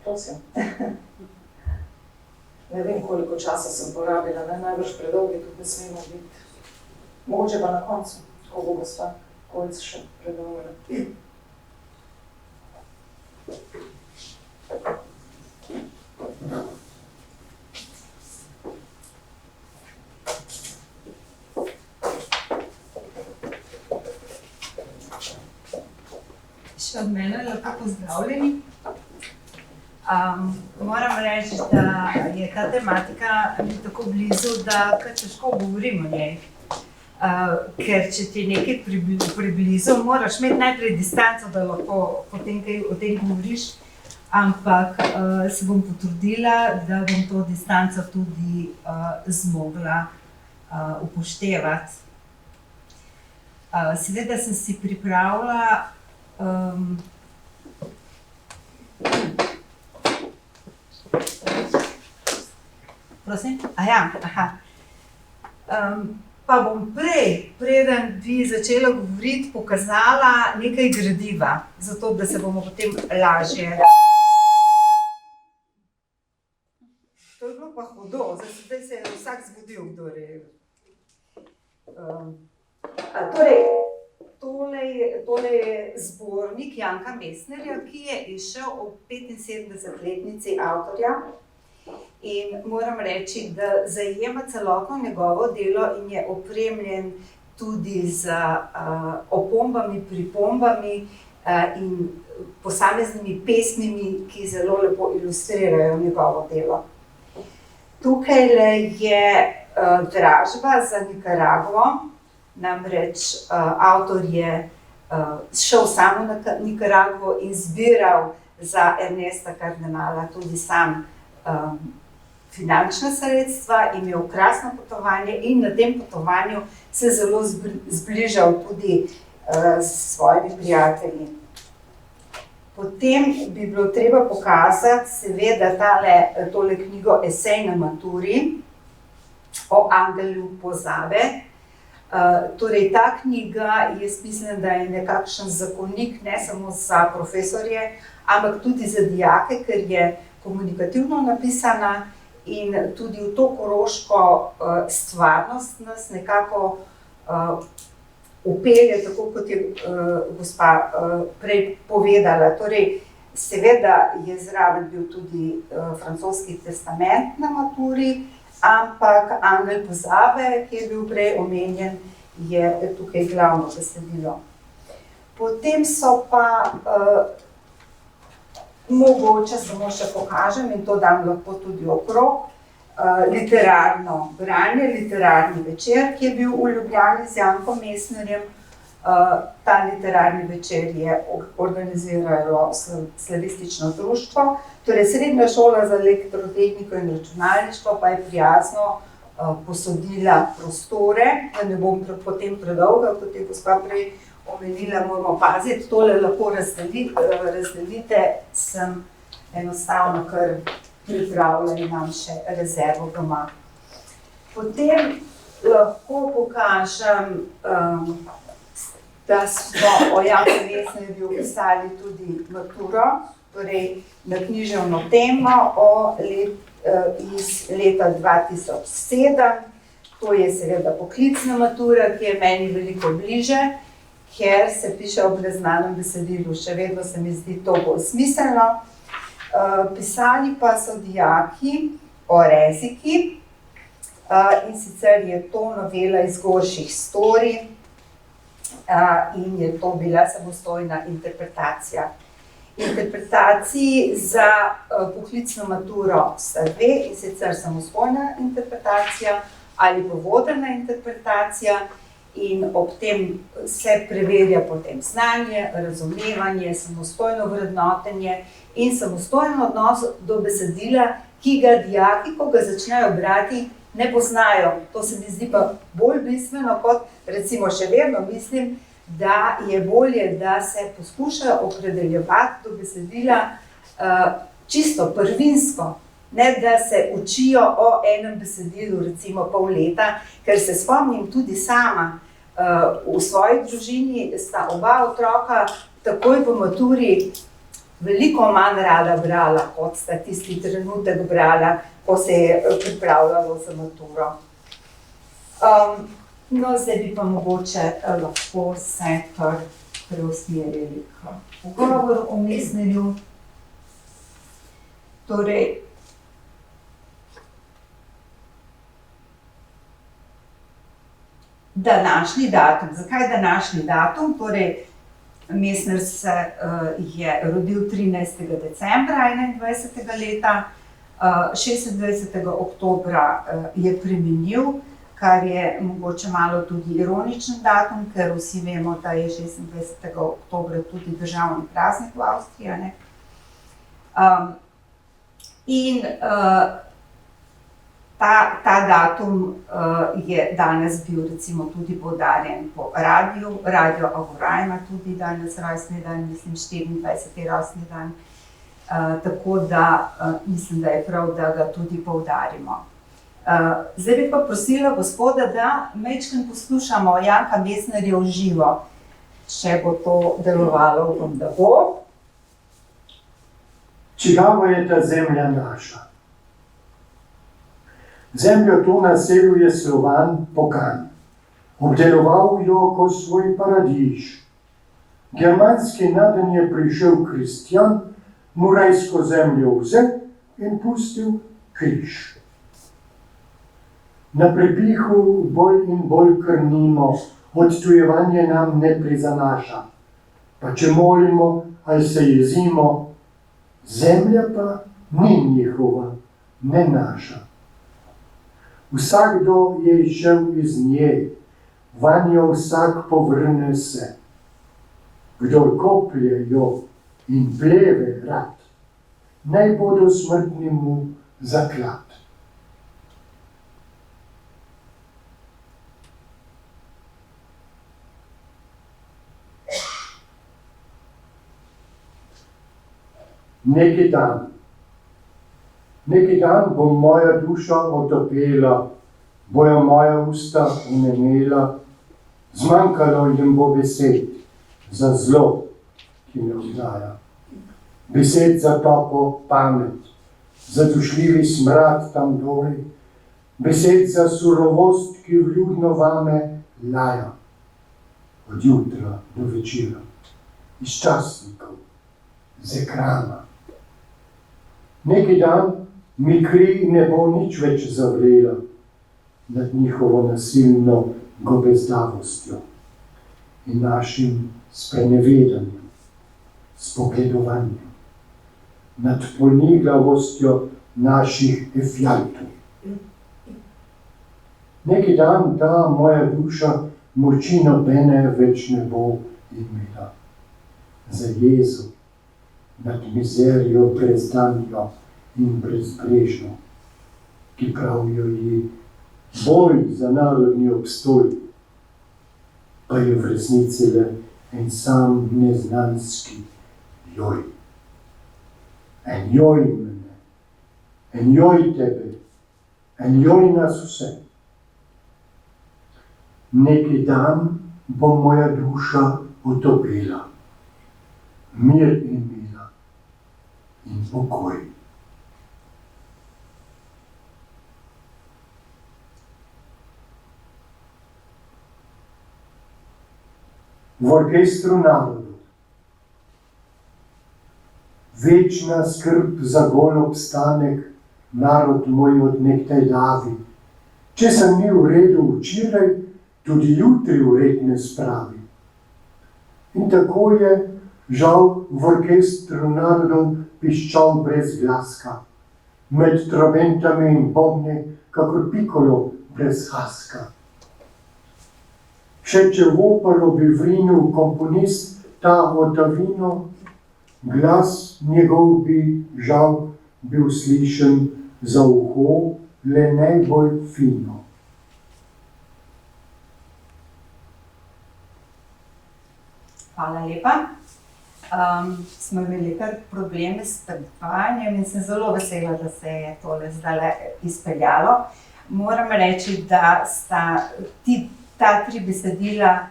Prosim. Ne vem, koliko časa sem porabila, najbrž predolgi tudi ne smemo biti. Mogoče pa na koncu, ko bo gospa Kolc še predolgila. Še od mene lepo pozdravljeni. Moram reči, da je ta tematika mi tako blizu, da kar težko govorim o njej. Ker če ti je nekaj preblizu, moraš imeti najprej distanco, da lahko potem kaj o tem govoriš, ampak se bom potrudila, da bom to distanco tudi zmogla upoštevati. Seveda sem si pripravila prosim? Pa bom preden bi začela govoriti, pokazala nekaj gradiva, zato da se bomo potem lažje. To je bilo pa hudo, zdaj se je vsak zbudil, kdo je. Tole je zbornik Janka Mestnerja, ki je izšel ob 75-letnici avtorja. In moram reči, da zajema celotno njegovo delo in je opremljen tudi z opombami, pripombami in posameznimi pesmimi, ki zelo lepo ilustrirajo njegovo delo. Tukaj je dražba za Nikaragvo, namreč avtor je šel samo na Nikaragvo in zbiral za Ernesta Cardenala tudi sam finančna sredstva, imel krasno potovanje in na tem potovanju se zelo zbližal tudi s svojimi prijatelji. Potem bi bilo treba pokazati seveda tole knjigo Esej na maturi o Angelu pozabe. Torej ta knjiga, jaz mislim, da je nekakšen zakonik ne samo za profesorje, ampak tudi za dijake, ker je komunikativno napisana in tudi v to koroško stvarnost nas nekako upelje, tako kot je gospa prej povedala. Torej, seveda je zraven bil tudi francoski testament na maturi, ampak Angel pozabe, ki je bil prej omenjen, je tukaj glavno besedilo. Potem so pa mogoče samo še pokažem in to dam lahko tudi okrog, literarno branje, literarni večer, ki je bil v Ljubljani z Jankom Mestnerjem. Ta literarni večer je organiziralo slavistično društvo, torej Srednja šola za elektrotehniko in računalništvo pa je prijazno posodila prostore, da ne bom potem predolga, kot je gospa prej omenila, moramo paziti, tole lahko razdelite, sem enostavno kar pripravila in imam še rezervo doma. Potem lahko pokažem, da smo o Janku Mestnerju pisali tudi maturo, torej na književno temo iz leta 2007. To je seveda poklicna matura, ki je meni veliko bliže, ker se piše ob neznanem besedilu. Še vedno se mi zdi to bolj smiselno. Pisali pa so dijaki o reziki in sicer je to novela iz Gorših storij in je to bila samostojna interpretacija. Interpretaciji za poklicno maturo sta dve, in sicer samostojna interpretacija ali povodena interpretacija, in ob tem se preverja potem znanje, razumevanje, samostojno vrednotenje in samostojen odnos do besedila, ki ga dijaki, ko ga začnejo brati, ne poznajo. To se mi zdi pa bolj bistveno, kot recimo še vedno mislim, da je bolje, da se poskušajo opredeljevati do besedila čisto prvinsko, ne da se učijo o enem besedilu recimo pol leta, ker se spomnim tudi sama, v svoji družini sta oba otroka takoj po maturi veliko manj rada brala, kot sta tisti trenutek brala, ko se je pripravljalo za maturo. No, zdaj bi pa mogoče lahko se kar preusmerili k pogovoru o Messnerju. Torej, današnji datum. Zakaj današnji datum? Torej, Messner se je rodil 13. decembra 21. leta, 26. oktobra je preminil, kar je mogoče malo tudi ironičen datum, ker vsi vemo, da je 26. oktobra tudi državni praznik v Avstriji, ne? In ta datum je danes bil recimo tudi poudarjen po radiju. Radio Agora ima tudi danes rojstni dan, mislim 24. rojstni dan. Tako da mislim, da je prav, da ga tudi poudarimo. Zdaj bi pa prosila gospoda, da majčkeno poslušamo Janka Messnerja v živo, če bo to delovalo, upam, da bo. Čigava je ta zemlja naša? Zemljo to naseluje Slovan Pokan. Obdeloval jo kot svoj paradiž. Germanski naden je prišel kristjan, mu rajsko zemljo vzel in pustil križ. Na prepihu bolj in bolj krnimo, odtujevanje nam ne prizanaša. Pa če molimo ali se jezimo, zemlja pa ni njihova, ne naša. Vsakdo je izšel iz nje, vanjo vsak povrne se. Kdor koplje jo in pleve rad, naj bodo smrtnemu zaklad. Neki dan bo moja duša otopela, bojo moja usta unemela, zmanjkalo jim bo besed za zlo, ki me obdaja. Besed za topo pamet, za dušljivi smrad tam doli, besed za surovost, ki vljudno vame laja. Od jutra do večera, iz časnikov, z ekrana. Neki dan mi kri ne bo nič več zavrela nad njihovo nasilno gobezdavostjo in našim sprenevedanjem, spogledovanjem, nad poniglavostjo naših efjaltov. Neki dan ta moja duša moči nobene več ne bo imela. Za jezo nad mizerijo brezdanjo in brezbrežno, ki pravijo ji boj za narodni obstoj, pa je v resnici le en sam neznanski joj. En joj mene, en joj tebe, en joj nas vse. Neki dan bo moja duša utopila, mir imela in pokoj. V orkestru narodov. Večna skrb za gol obstanek, narod moj od nekdaj davi. Če sem ni v redu včeraj, tudi jutri v red ne spravi. In tako je žal v orkestru narodov piščal brez glaska, med trobentami in bobni, kakor pikolo brez haska. Še če v opero bi vrinil komponist ta Ottavino, glas njegov bi žal bil slišen za uho le najbolj fino. Hvala lepa. Smo imeli kar probleme s predvajanjem in sem zelo vesela, da se je tole zdaj izpeljalo. Moram reči, da sta ta tri besedila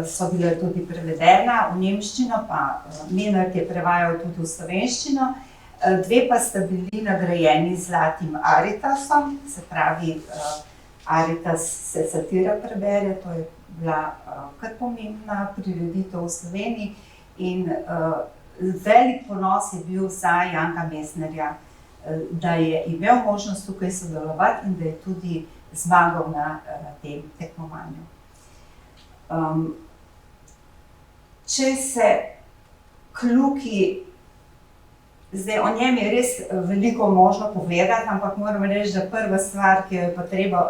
so bile tudi prevedena v nemščino, pa Menard je prevajal tudi v slovenščino. Dve pa sta bili nagrajeni z zlatim aritasom, se pravi, Aritas se satira prebere, to je bila kar pomembna prireditev v Sloveniji in velik ponos je bil za Janka Mestnerja, da je imel možnost tukaj sodelovati in da je tudi zmagal na tem tekmovanju. Če se Kluki, zdaj o njem je res veliko možno povedati, ampak moram reči, da prva stvar, ki jo je pa treba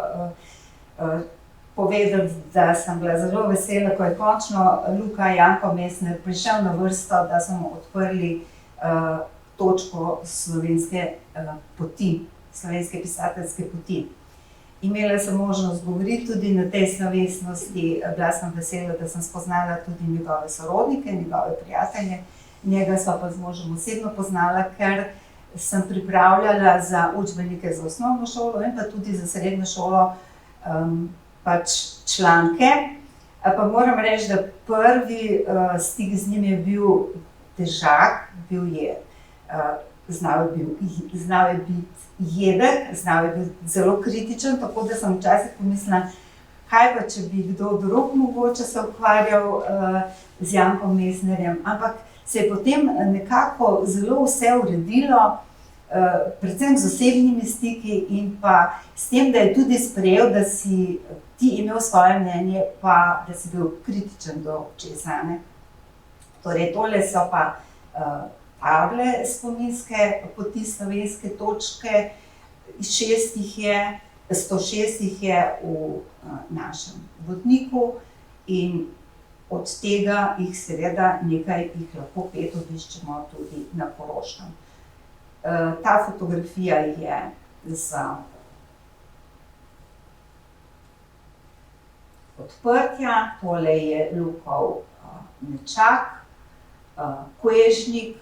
povedati, da sem bila zelo vesela, ko je končno Luka Janko Mestner prišel na vrsto, da smo odprli točko slovenske poti, slovenske pisateljske poti. Imela sem možnost govoriti tudi na tej slovesnosti, bila sem vesela, da sem spoznala tudi njegove sorodnike, njegove prijatelje. Njega sva pa z možem osebno poznala, ker sem pripravljala za učbenike za osnovno šolo in pa tudi za srednjo šolo pač članke. Pa moram reči, da prvi stik z njim je bil težak, znal je biti jedek, znal je biti zelo kritičen, tako da sem včasih pomislila, kaj pa, če bi kdo drug mogoče se ukvarjal z Jankom Mestnerjem, ampak se je potem nekako zelo vse uredilo, predvsem z osebnimi stiki in pa s tem, da je tudi sprejel, da si ti imel svoje mnenje, pa da si bil kritičen do česa. Torej, tole so pa table spominske poti slovenske točke, 106 jih je v našem vodniku in od tega jih seveda nekaj jih lahko pet obiščemo tudi na Koroškem. Ta fotografija je za odprtja, tole je Lukov nečak, Kuježnik.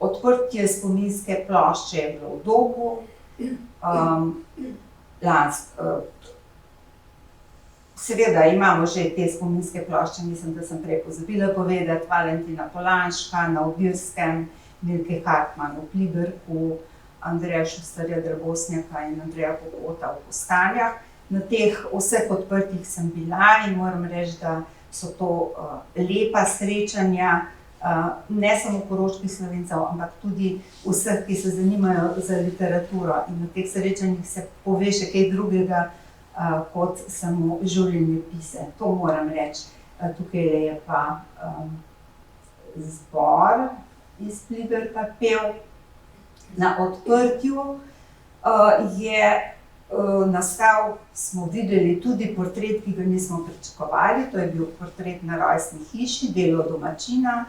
Odprtje spominske plošče je bilo v Dobu. Seveda imamo že te spominske plošče, mislim, da sem prej pozabila povedati, Valentina Polanška na Obirskem, Milke Hartmann v Pliberku, Andreja Šustarja Dragosnjaka in Andreja Kokota v Kostanjah. Na teh vseh odprtjih sem bila in moram reči, da so to lepa srečanja, ne samo koroških Slovencev, ampak tudi vseh, ki se zanimajo za literaturo. In na teh srečanjih se pove še kaj drugega, kot samo življenjepise. To moram reči. Tukaj je pa zbor iz Pliberka pel. Na odprtju je nastal, smo videli tudi portret, ki ga nismo pričakovali. To je bil portret na rojstni hiši, delo domačina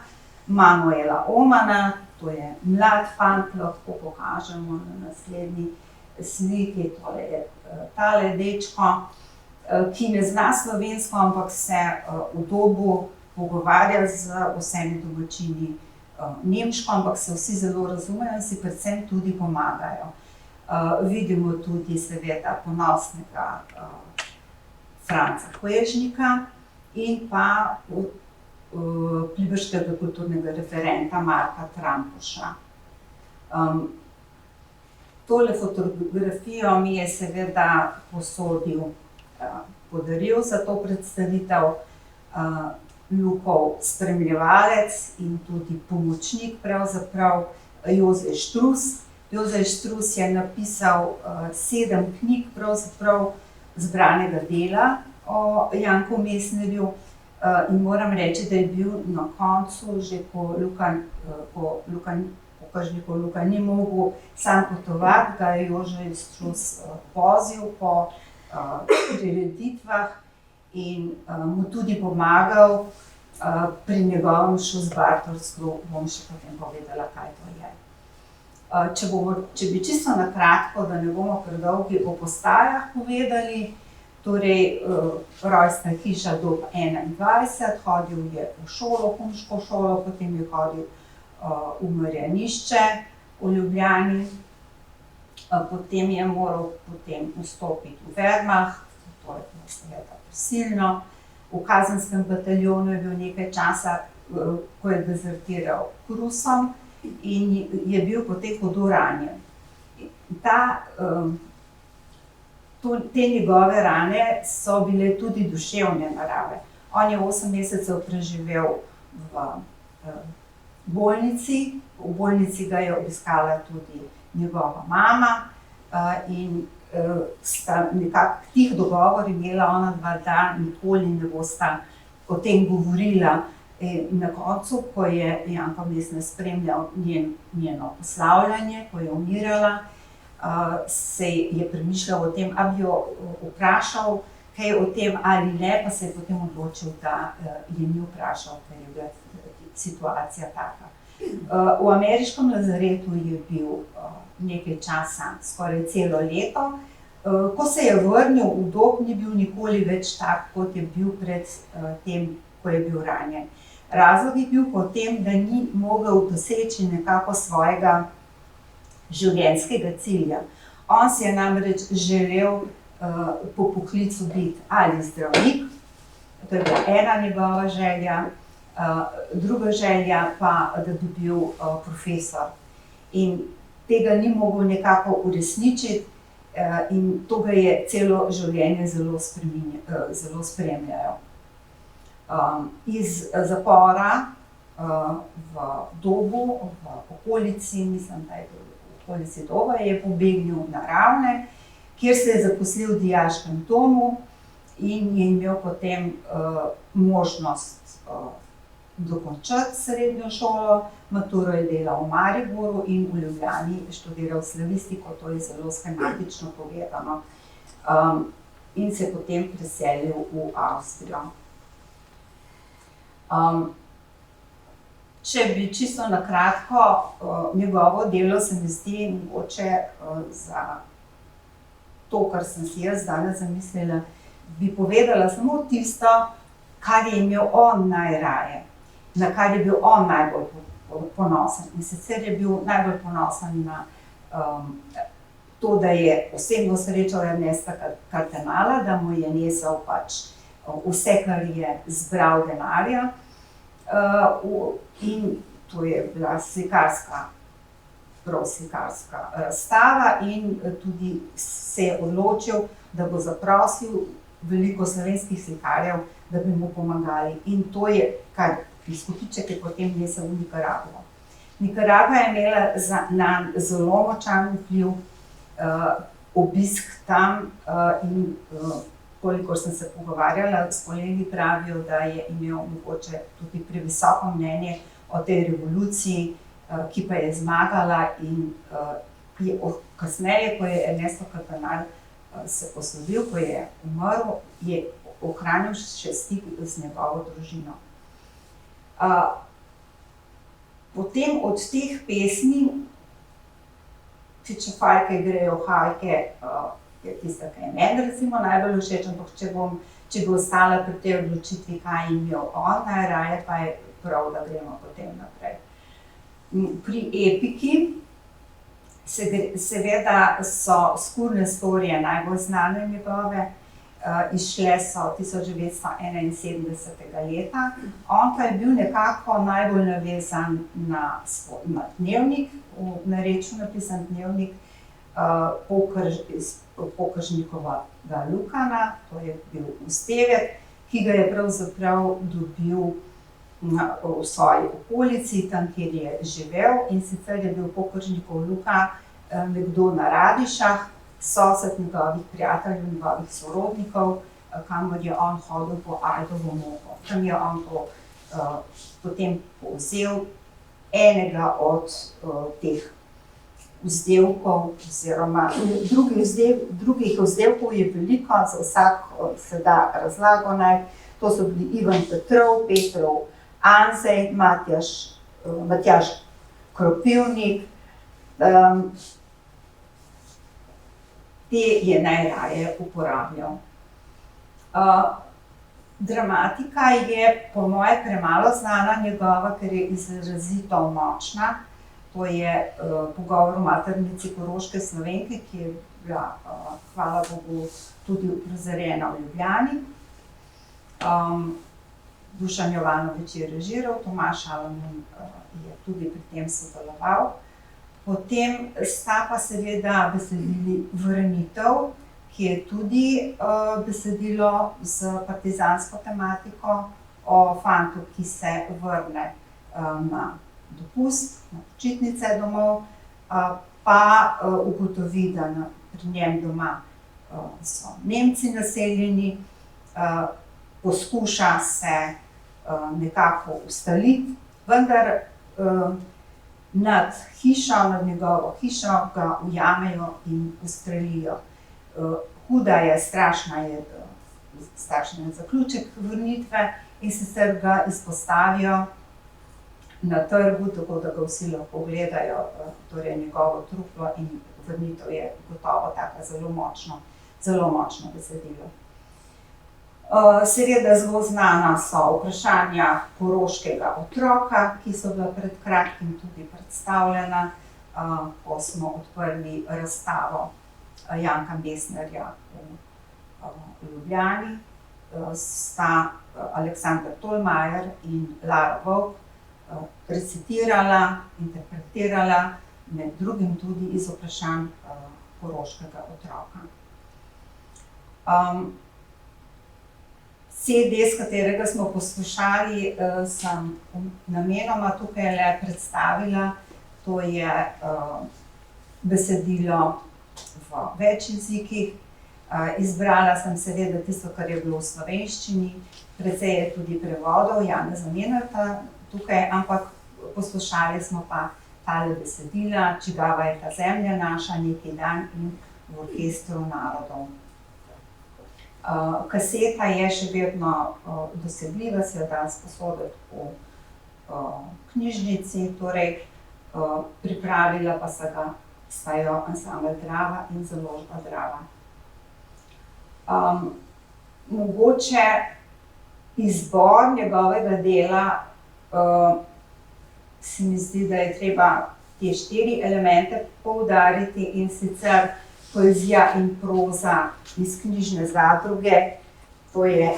Manuela Omana. To je mlad fant, lahko pokažemo na naslednji sliki. Tole je tale dečko, ki ne zna slovensko, ampak se v Dobu pogovarja z vsemi domačini nemško, ampak se vsi zelo razumejo in si predvsem tudi pomagajo. Vidimo tudi seveda ponosnega Franca Kuježnika in pa pliberškega kulturnega referenta Marka Trampuša. Tole fotografijo mi je seveda podaril za to predstavitev Lukov spremljevalec in tudi pomočnik pravzaprav Jože Štrus. Jože Štrus je napisal 7 knjig pravzaprav zbranega dela o Janku Mestnerju in moram reči, da je bil na koncu, že ko Luka ni mogel sam potovati, ga je Jože Štrus vozil po prireditvah in mu tudi pomagal pri njegovem šuszbartarstvu. Bom še potem povedala, kaj to je. Če bi čisto na kratko, da ne bomo predolgi, o postajah povedali, torej rojstna hiša Dob 21, hodil je v šolo, hunško šolo, potem je hodil v Marjanišče v Ljubljani, potem je moral vstopiti v Wehrmacht, to je seveda prisilno. V kazenskem bataljonu je bil nekaj časa, ko je dezertiral k Rusom in je bil potem hudo ranjen. Te njegove rane so bile tudi duševne narave. On je 8 mesecev preživel v bolnici. V bolnici ga je obiskala tudi njegova mama in sta nekako tih dogovor imela ona dva, da nikoli ne bosta o tem govorila. Na koncu, ko je Janko Mestner spremljal njeno poslavljanje, ko je umirala, se je premišljal o tem, ali bi jo vprašal kaj o tem ali ne, pa se je potem odločil, da je ni vprašal, ker je bila situacija taka. V ameriškem lazaretu je bil nekaj časa, skoraj celo leto. Ko se je vrnil v dom, ni bil nikoli več tak, kot je bil pred tem, ko je bil ranjen. Razlog je bil potem, da ni mogel doseči nekako svojega življenjskega cilja. On si je namreč želel po poklicu biti ali zdravnik, to je bila ena njegova želja, druga želja pa, da bi bil profesor. In tega ni mogel nekako uresničiti in to ga je celo življenje zelo spremljalo. Iz zapora v Dobu, v okolici, mislim, da je v okolici Doba, je pobegnil na Ravne, kjer se je zaposlil v dijaškem domu in je imel potem možnost dokončati srednjo šolo. Maturo je delal v Mariboru in v Ljubljani študiral slavistiko, to je zelo schematično povedano, in se je potem preselil v Avstrijo. Če bi čisto na kratko, njegovo delo se mi zdi mogoče za to, kar sem si jaz danes zamislila, bi povedala samo tisto, kar je imel on najraje, na kar je bil on najbolj ponosen. In sicer je bil najbolj ponosen na to, da je osebno srečal Ernesta Cardenala, da mu je nesel pač vse, kar je zbral denarja. In to je bila slikarska razstava in tudi se je odločil, da bo zaprosil veliko slovenskih slikarjev, da bi mu pomagali. In to je, kar izkupiček je potem nesel v Nikaragvo. Nikaragva je imela nanj zelo močan vpliv, obisk tam in kolikor sem se pogovarjala s kolegi, pravijo, da je imel mogoče tudi previsoko mnenje o tej revoluciji, ki pa je zmagala in kasneje, ko je Ernesto Cardenal se poslovil, ko je umrl, je ohranil še stik z njegovo družino. Potem od teh pesmi, Če fajke grejo hajke, je tista, ki je meni recimo najbolj všeč, ampak če bi ostala pri tej odločitvi, kaj je imel on najraje, pa je prav, da gremo potem naprej. Pri epiki seveda so Skurne storije najbolj znane njegove, izšle so 1971. leta. On pa je bil nekako najbolj navezan na dnevnik, v narečju napisan dnevnik Pokažnikovega Lukana, to je bil vzdevek, ki ga je pravzaprav dobil v svoji okolici, tam, kjer je živel, in sicer je bil Pokažnikov Luka nekdo na Radišah, sosed njegovih prijateljev, njegovih sorodnikov, kamor je on hodil po Ajdovo Moko. Tam je on to potem povzel enega od teh vzdevkov, oziroma drugih vzdevkov je veliko, za vsak se da razlago najti. To so bili Ivan Petrov, Petrov Anzej, Matjaž Kropivnik. Te je najraje uporabljal. Dramatika je po moje premalo znana njegova, ker je izrazito močna. To je pogovor o maternici Koroške Slovenke, ki je bila, hvala Bogu, tudi uprizorjena v Ljubljani. Dušan Jovanović je režiral, Tomaž Alamun je tudi pri tem sodeloval. Potem sta pa seveda besedili Vrnitev, ki je tudi besedilo z partizansko tematiko o fantu, ki se vrne na dopust, na počitnice domov, pa ugotovi, da pri njem doma so Nemci naseljeni, poskuša se nekako ustaliti, vendar nad njegovo hišo ga ujamejo in ustrelijo. Huda je, strašen je zaključek vrnitve in sicer ga izpostavijo na trgu, tako da ga vsi lahko gledajo, torej njegovo truplo, in vrnitev je gotovo tako zelo močno besedilo. Seveda zelo znana so vprašanja koroškega otroka, ki so bila pred kratkim tudi predstavljena, ko smo odprli razstavo Janka Mesnerja v Ljubljani. Sta Aleksander Tolmajer in Lara Vovk recitirala, interpretirala, med drugim tudi iz vprašanj koroškega otroka. CD, s katerega smo poslušali, sem namenoma tukaj le predstavila. To je besedilo v več jezikih. Izbrala sem seveda tisto, kar je bilo v slovenščini, precej je tudi prevodov Janeza Menarta tukaj, ampak poslušali smo pa tale besedila, Čigava je ta zemlja naša, Neki dan in V orkestru narodov. Kaseta je še vedno dosegljiva, se jo da sposoditi v knjižnici, torej pripravila pa sta jo ansambel Drava in založba Drava. Mogoče izbor njegovega dela se mi zdi, da je treba te 4 elemente poudariti, in sicer poezija in proza iz knjižne zadruge. To je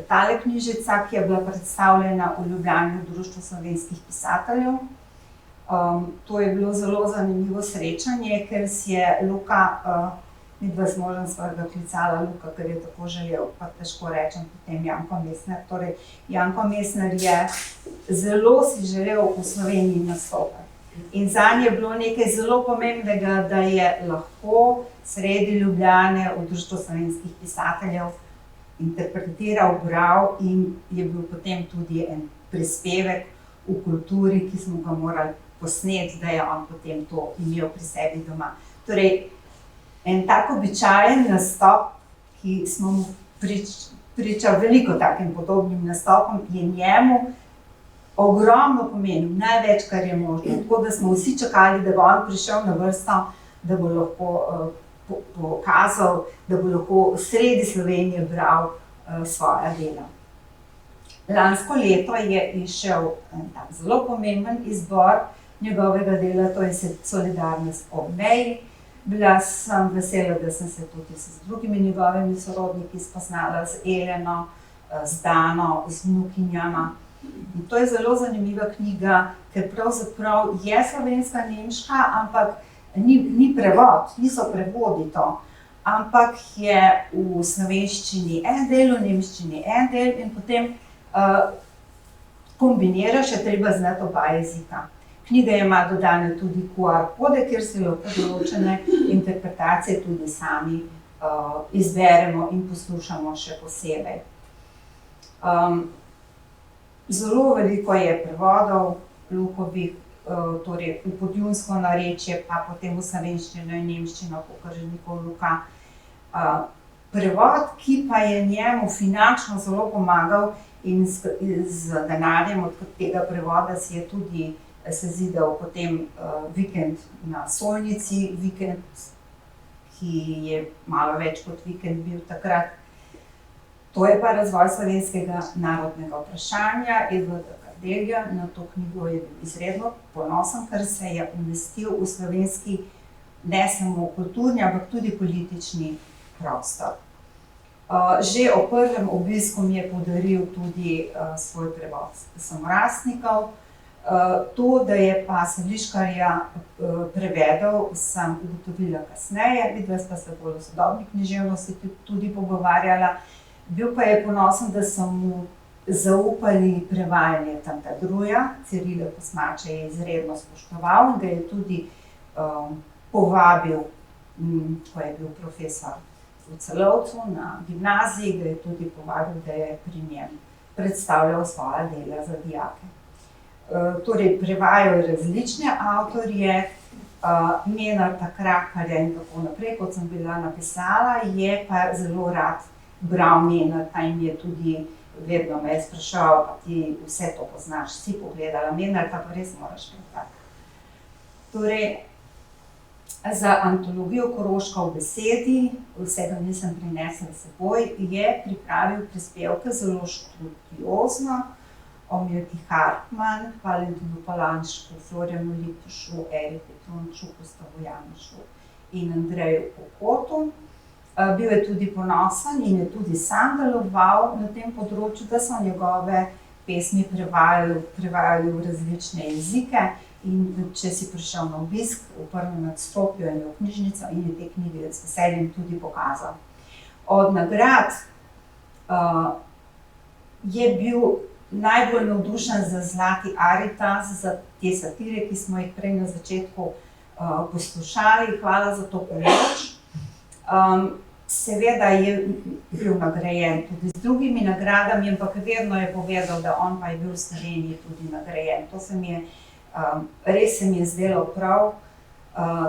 tale knjižica, ki je bila predstavljena v Ljubljani v Društvu slovenskih pisateljev. To je bilo zelo zanimivo srečanje, ker si je Luka, midva z možem sva ga klicala Luka, ker je tako želel, pa težko rečem potem Janko Mesner. Torej, Janko Mesner je zelo si želel v Sloveniji nastopati. In zanj je bilo nekaj zelo pomembnega, da je lahko sredi Ljubljane v Društvu slovenskih pisateljev interpretiral, bral, in je bil potem tudi en prispevek v kulturi, ki smo ga morali posneti, da je on potem to imel pri sebi doma. Torej, en tak običajen nastop, ki smo mu priča veliko takim podobnim nastopom, je njemu ogromno pomenil, največ, kar je možno. Tako da smo vsi čakali, da bo on prišel na vrsto, da bo lahko pokazal, da bo lahko sredi Slovenije bral svoja dela. Lansko leto je izšel en tak zelo pomemben izbor njegovega dela, to je Solidarnost ob meji. Bila sem vesela, da sem se tudi z drugimi njegovimi sorodniki spoznala, z Eleno, z Dano, z vnukinjama. In to je zelo zanimiva knjiga, ker pravzaprav je slovenska-nemška, ampak ni prevod, niso prevodi to, ampak je v slovenščini en del, v nemščini en del, in potem kombiniraš, je treba znati oba jezika. Knjiga ima dodane tudi QR kode, kjer se lahko določene interpretacije tudi sami izberemo in poslušamo še posebej. Zelo veliko je prevodov Lukovih, torej v podjunsko narečje, pa potem v slovenščino in nemščino, kakor že Nikol Luka. Prevod, ki pa je njemu finančno zelo pomagal, in z denarjem od tega prevoda si je tudi sezidal potem vikend na Solnici, vikend, ki je malo več kot vikend bil takrat. To je pa razvoj slovenskega narodnega vprašanja Edvarda Kardelja. Na to knjigo je bil izredno ponosen, ker se je umestil v slovenski ne samo kulturni, ampak tudi politični prostor. Že ob prvem obisku mi je podaril tudi svoj prevod Samorastnikov. To, da je pa Sevliškarja prevedel, sem ugotovila kasneje, videla sta se bolj o sodobni književnosti tudi pogovarjala. Bil pa je ponosen, da so mu zaupali prevajanje Tantadruja, Cirila Kosmača je izredno spoštoval in ga je tudi povabil, ko je bil profesor v Celovcu na gimnaziji, ga je tudi povabil, da je pri njem predstavljal svoja dela za dijake. Torej, prevajajo različne avtorje, Menarta, Krakarja in tako naprej, kot sem bila napisala, je pa zelo rad bral Menarta in je tudi vedno me je spraševal, pa ti vse to poznaš, si pogledala Menarta, pa res moraš prebrati. Torej, za antologijo Koroška v besedi, vsega nisem prinesla s seboj, je pripravil prispevke zelo študiozno o Milki Hartmann, Valentinu Palanšku, Florjanu Liptušu, Eri Petronču, Gustavu Janošu in Andreju Pokotu. Bil je tudi ponosen in je tudi sam deloval na tem področju, da so njegove pesmi prevajali v različne jezike. In če si prišel na obisk, v prvem nadstropju je imel knjižnico in je te knjige s veseljem tudi pokazal. Od nagrad je bil najbolj navdušen za Zlati Aritas, za te satire, ki smo jih prej na začetku poslušali. Hvala za to pomoč. Seveda je bil nagrajen tudi z drugimi nagradami, ampak vedno je povedal, da on pa je bil v Sloveniji tudi nagrajen. To res se mi je zdelo prav,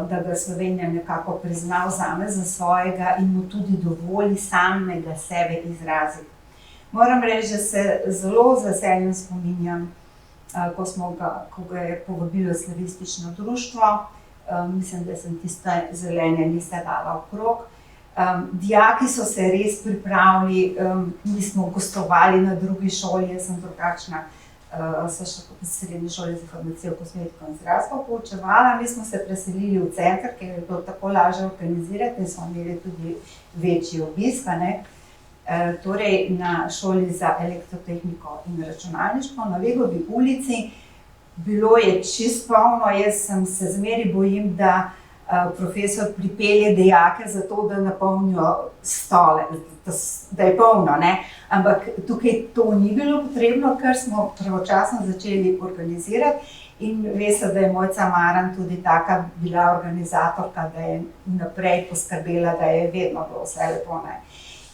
da ga Slovenija nekako prizna, vzame za svojega in mu tudi dovoli samega sebe izraziti. Moram reči, da se zelo z veseljem spominjam, ko ga je povabilo slavistično društvo. Mislim, da sem tiste zelene liste dala okrog. Dijaki so se res pripravili, mi smo gostovali na drugi šoli, jaz sem drugačna, so še v srednji šoli za farmacijo, kosmetiko in zdravstvo poučevala. Mi smo se preselili v center, ker je bilo tako lažje organizirati in smo imeli tudi večji obisk. Torej na šoli za elektrotehniko in računalništvo na Vegovi ulici. Bilo je čisto polno, jaz se zmeraj bojim, da profesor pripelje dijake za to, da napolnijo stole, da je polno, ne? Ampak tukaj to ni bilo potrebno, ker smo pravočasno začeli organizirati in veste, da je Mojca Maran tudi taka bila organizatorka, da je naprej poskrbela, da je vedno bilo vse lepo, ne?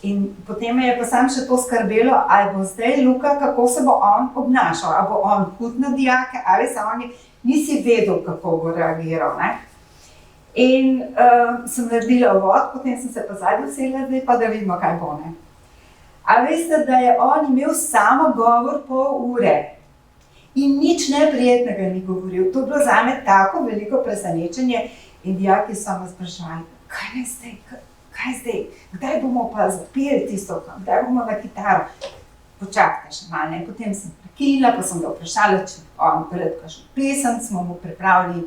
In potem me je pa sam še to skrbelo, ali bo zdaj Luka, kako se bo on obnašal, ali bo on hud na dijake, ali se oni nisi vedel, kako bo reagiral, ne? In sem naredila uvod, potem sem se pa zadnji usedla, zdaj pa da vidimo, kaj bo, ne. A veste, da je on imel samo govor pol ure in nič neprijetnega ni govoril. To je bilo zame tako veliko presenečenje in dijaki so me spraševali, kaj zdaj, kdaj bomo pa zapeli tisto, kdaj bomo na kitaro. Počakajte še malo, ne. Potem sem prekinila, pa sem ga vprašala, če on peleti kakšno pesem, smo mu pripravili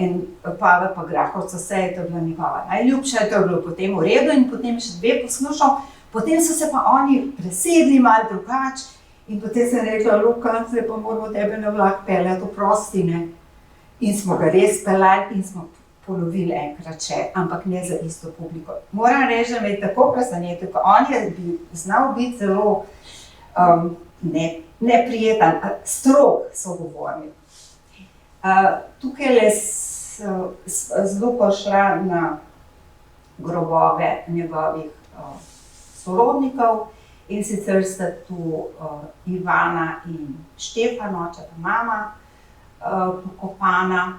in Pavel pa Grahovca, vse je to bila njegova najljubša, to je bilo potem v redu in potem še dve poslušal. Potem so se pa oni presedli malo drugače in potem sem rekla, Luka, zdaj pa moramo tebe na vlak peljati, oprosti, ne. In smo ga res peljali in smo ponovili enkrat še, ampak ne za isto publiko. Moram reči, da me je tako presenetil, ko on je znal biti zelo neprijeten, strog sogovornik. Tukaj z Luko šla na grobove njegovih sorodnikov in sicer sta tu Ivana in Štefan, oče pa mama, pokopana.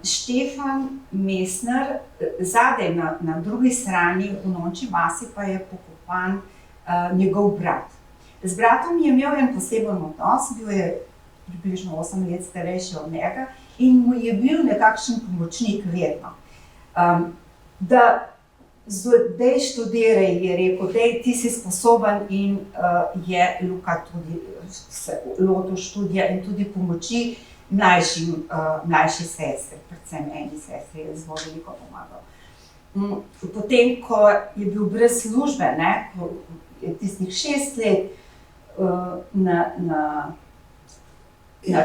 Štefan Mesner, zadaj na drugi strani v Nonči vasi pa je pokopan njegov brat. Z bratom je imel en poseben odnos, bil je približno 8 let starejši od njega in mu je bil nekakšen pomočnik vedno. Da zdaj študiraj, je rekel, dej, ti si sposoben in je Luka tudi se lotil študija in tudi pomoči mlajši sestri, predvsem eni sestri je zelo veliko pomagal. potem, ko je bil brez službe, ne, ko je tistih 6 let na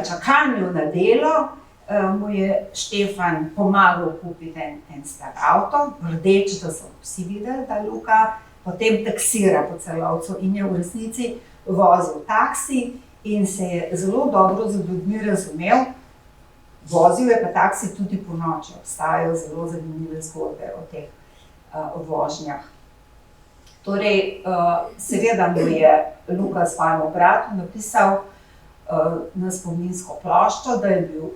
čakanju na delo, mu je Štefan pomagal kupiti en star avto, rdeč, da so vsi videli, da Luka potem taksira po Celovcu in je v resnici vozil taksi in se je zelo dobro z ljudmi razumel. Vozil je pa taksi tudi ponoči, obstajajo zelo zanimive zgodbe o teh vožnjah. Torej, seveda mu je Luka svojemu bratu napisal na spominsko ploščo, da je bil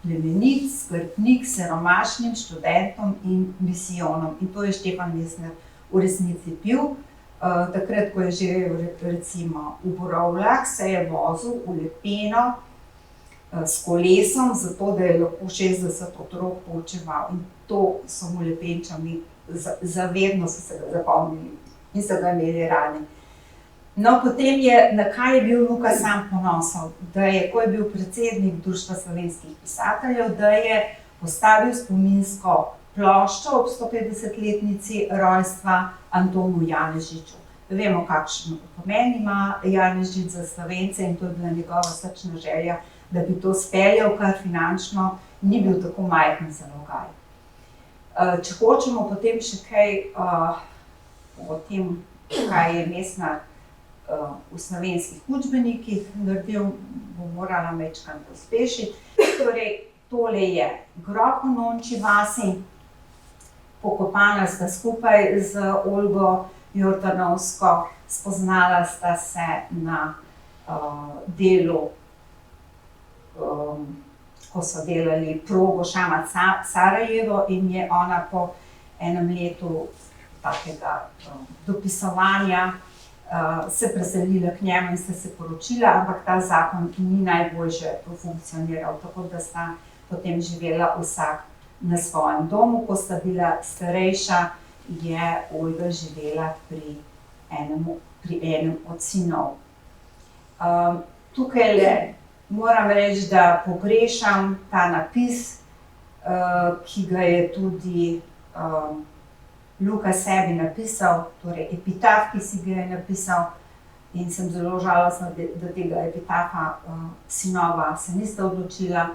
plemenit, skrbnik, siromašnim študentom in misijonom. In to je Štefan Mesner v resnici bil. Takrat, ko je živel recimo v Borovljah, se je vozil v Lepeno s kolesom, zato da je lahko 60 otrok poučeval. In to so mu Lepenčani zavedno so se ga zapomnili in so ga imeli radi. No, potem je, na kaj je bil Luka sam ponosen, da je, ko je bil predsednik Društva slovenskih pisateljev, da je postavil spominsko ploščo ob 150-letnici rojstva Antonu Janežiču. Vemo, kakšen pomen ima Janežič za Slovence in to je bila njegova srčna želja, da bi to speljal, kar finančno ni bil tako majhen zalogaj. Če hočemo potem še kaj o tem, kaj je Mesner v slovenskih učbenikih naredil, bo morala majčkeno pospešiti. Torej, tole je grob v Nonči vasi, pokopana sta skupaj z Olgo Jordanovsko, spoznala sta se na delu, ko so delali progo Šamac-Sarajevo in je ona po enem letu takega dopisovanja se preselila k njemu in sta se poročila, ampak ta zakon ni najboljše funkcioniral, tako da sta potem živela vsak na svojem domu. Ko sta bila starejša, je Olga živela pri enem od sinov. Tukaj moram reči, da pogrešam ta napis, ki ga je tudi Luka sebi napisal, torej epitaf, ki si ga je napisal, in sem zelo žalostna, da tega epitafa sinova se nista odločila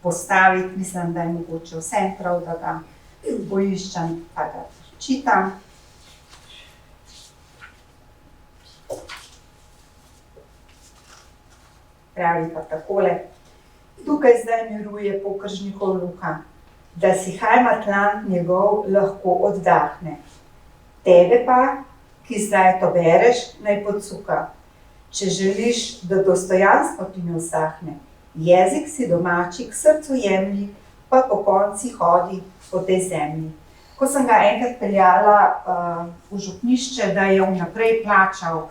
postaviti. Mislim, da je mogoče vsem prav, da ga poiščem, pa ga čitam. Pravi pa takole: tukaj zdaj miruje Pokaržnikov Luka, da si Heimatland njegov lahko oddahne. Tebe pa, ki zdaj to bereš, naj podsuka. Če želiš, da dostojanstvo ti ne usahne, jezik si domači, k srcu jemlji, pa po konci hodi po tej zemlji. Ko sem ga enkrat peljala v župnišče, da je vnaprej plačal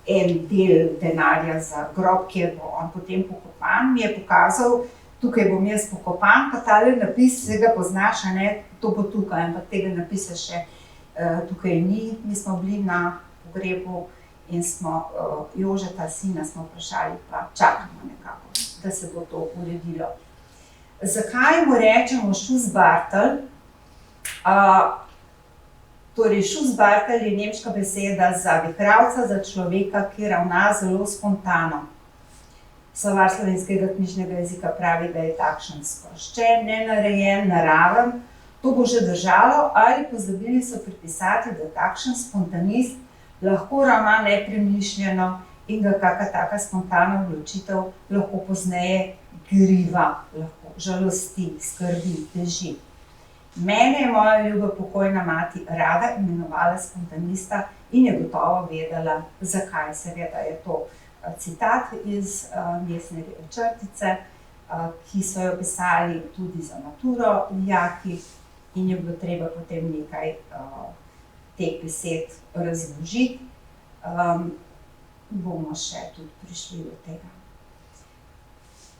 en del denarja za grob, kjer bo on potem pokopan, mi je pokazal, tukaj bom jaz pokopan, pa tale napis, se ga poznaš, a ne, to bo tukaj, ampak tega napisa še tukaj ni. Mi smo bili na pogrebu in smo Jožeta, sina, smo vprašali, pa čakamo nekako, da se bo to uredilo. Zakaj mu rečemo Schussbartel? Torej, Schussbartel je nemška beseda za vihravca, za človeka, ki ravna zelo spontano. Slovar slovenskega knjižnega jezika pravi, da je takšen sproščen, nenarejen, naraven. To bo že držalo, ali pozabili so pripisati, da takšen spontanist lahko ravna nepremišljeno in ga kaka taka spontana odločitev lahko pozneje griva, lahko žalosti, skrbi, teži. Mene je moja ljuba pokojna mati rada imenovala spontanista in je gotovo vedela, zakaj. Seveda je to citat iz Mesnerjeve črtice, ki so jo pisali tudi za maturo dijaki in je bilo treba potem nekaj teh besed razložiti. Bomo še tudi prišli do tega.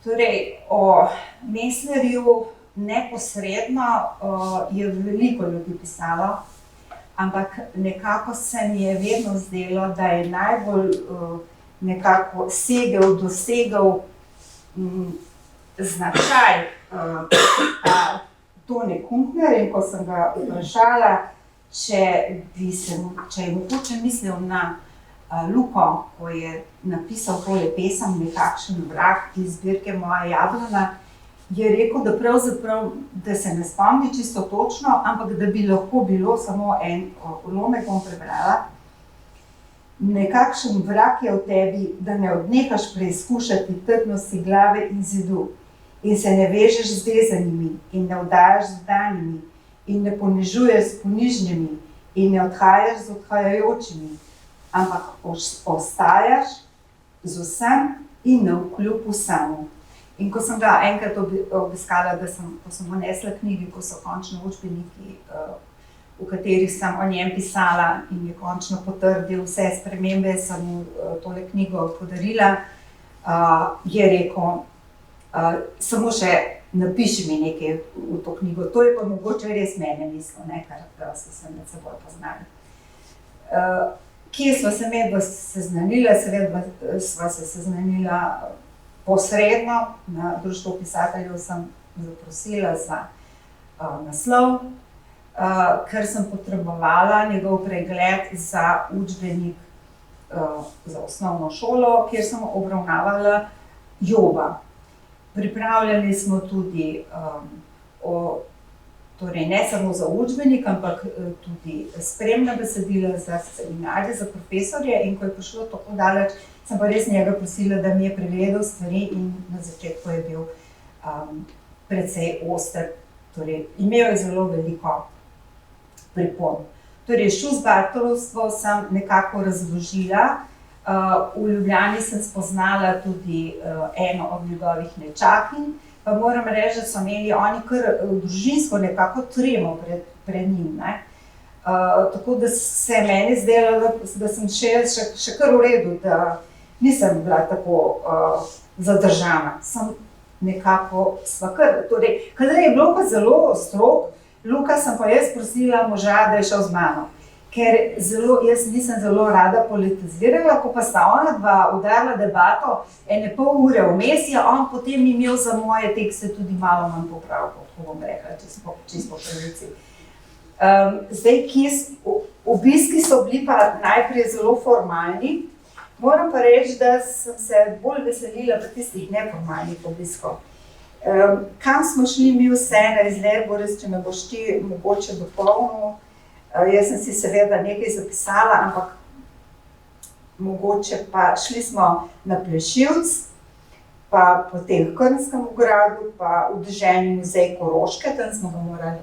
Torej, o Mesnerju neposredno je veliko ljudi pisalo, ampak nekako se mi je vedno zdelo, da je najbolj nekako dosegel značaj Tone Kunkner, in ko sem ga vprašala, če je mogoče mislil na Luko, ko je napisal tole pesem Nekakšen vrag iz zbirke Moja jablana, je rekel, da pravzaprav, da se ne spomni čisto točno, ampak da bi lahko bilo samo en ulomek, bom prebrala. Nekakšen vrag je v tebi, da ne odnehaš preizkušati trdnosti glave in zidu in se ne vežeš z vezanimi in ne vdajaš z vdanimi in ne ponižuješ s ponižnimi in ne odhajaš z odhajajočimi, ampak ostajaš z vsem in navkljub vsemu. In ko sem ga enkrat obiskala, ko sem ponesla knjigi, ko so končno učbeniki, v katerih sem o njem pisala in je končno potrdil vse spremembe, sem mu tole knjigo podarila, je rekel, samo še napiši mi nekaj v to knjigo. To je pa mogoče res mene mislil, ker so se med seboj poznali. Kje sva se medva seznanila? Seveda sva se seznanila posredno. Na Društvu pisateljev sem zaprosila za naslov, ker sem potrebovala njegov pregled za učbenik za osnovno šolo, kjer sem obravnavala Joba. Pripravljali smo tudi torej ne samo za učbenik, ampak tudi spremna besedila za seminarje, za profesorje, in ko je prišlo tako daleč, sem pa res njega prosila, da mi je prevedel stvari, in na začetku je bil precej oster. Torej, imel je zelo veliko pripomb. Torej, Šus-Bartolovstvo sem nekako razložila. V Ljubljani sem spoznala tudi eno od njegovih nečakinj, pa moram reči, da so imeli oni kar družinsko nekako tremo pred njim. Tako da se je meni zdelo, da sem še kar v redu, da nisem bila tako zadržana. Sem nekako sva kar, torej, kadar je bilo pa zelo strog, Luka sem pa jaz prosila moža, da je šel z mano. Ker jaz nisem zelo rada politizirala, ko pa sta ona dva udarila debato ene pol ure vmes, je on potem imel za moje tekste tudi malo manj popravkov, tako bom rekla, čisto po pravici. Zdaj, obiski so bili pa najprej zelo formalni. Moram pa reči, da sem se bolj veselila pa tistih neformalnih obiskov. Kam smo šli mi vse na izlet, Boris, če me boš ti mogoče dopolnil. Jaz sem si seveda nekaj zapisala, ampak mogoče pa šli smo na Plešivc, pa potem v Krnskem gradu, pa v Deželni muzej Koroške, tam smo ga morali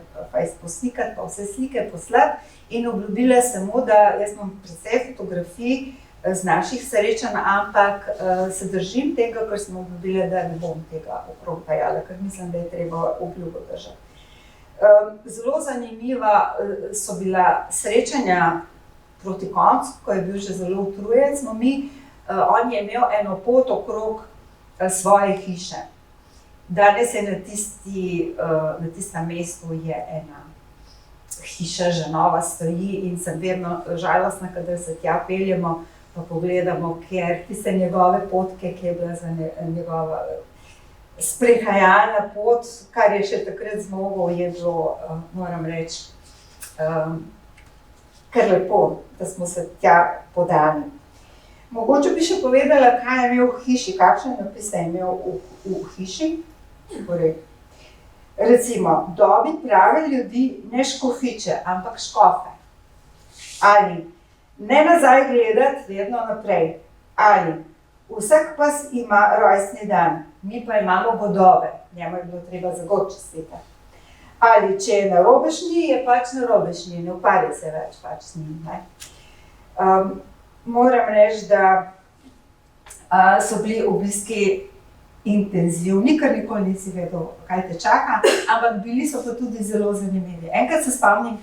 poslikati, pa vse slike poslati, in obljubila sem mu, da jaz imam precej fotografij z naših srečanj, ampak se držim tega, ker sem obljubila, da ne bom tega okrog pajala, ker mislim, da je treba obljubo držati. Zelo zanimiva so bila srečanja proti koncu, ko je bil že zelo utrujec. On je imel eno pot okrog svoje hiše. Danes je na tistem mestu je ena hiša že nova stoji in sem vedno žalostna, kadar se tja peljemo, pa pogledamo, ker tiste njegove potke, ki je bila za njegova sprehajalna pot, kar je še takrat zmogel, je bilo, moram reči, kar lepo, da smo se tja podali. Mogoče bi še povedala, kaj je imel v hiši, kakšen napis je imel v hiši. Torej, recimo, dobi prave ljudi, ne škofiče, ampak škofe. Ali ne nazaj gledati, vedno naprej. Ali vsak pes ima rojstni dan, mi pa imamo godove, njemu je bilo treba za god čestitati. Ali če je narobešni, je pač narobešni, ne ukvarja se več pač z njim. Moram reči, da so bili obiski intenzivni, ker nikoli nisi vedel, kaj te čaka, ampak bili so pa tudi zelo zanimivi. Enkrat se spomnim,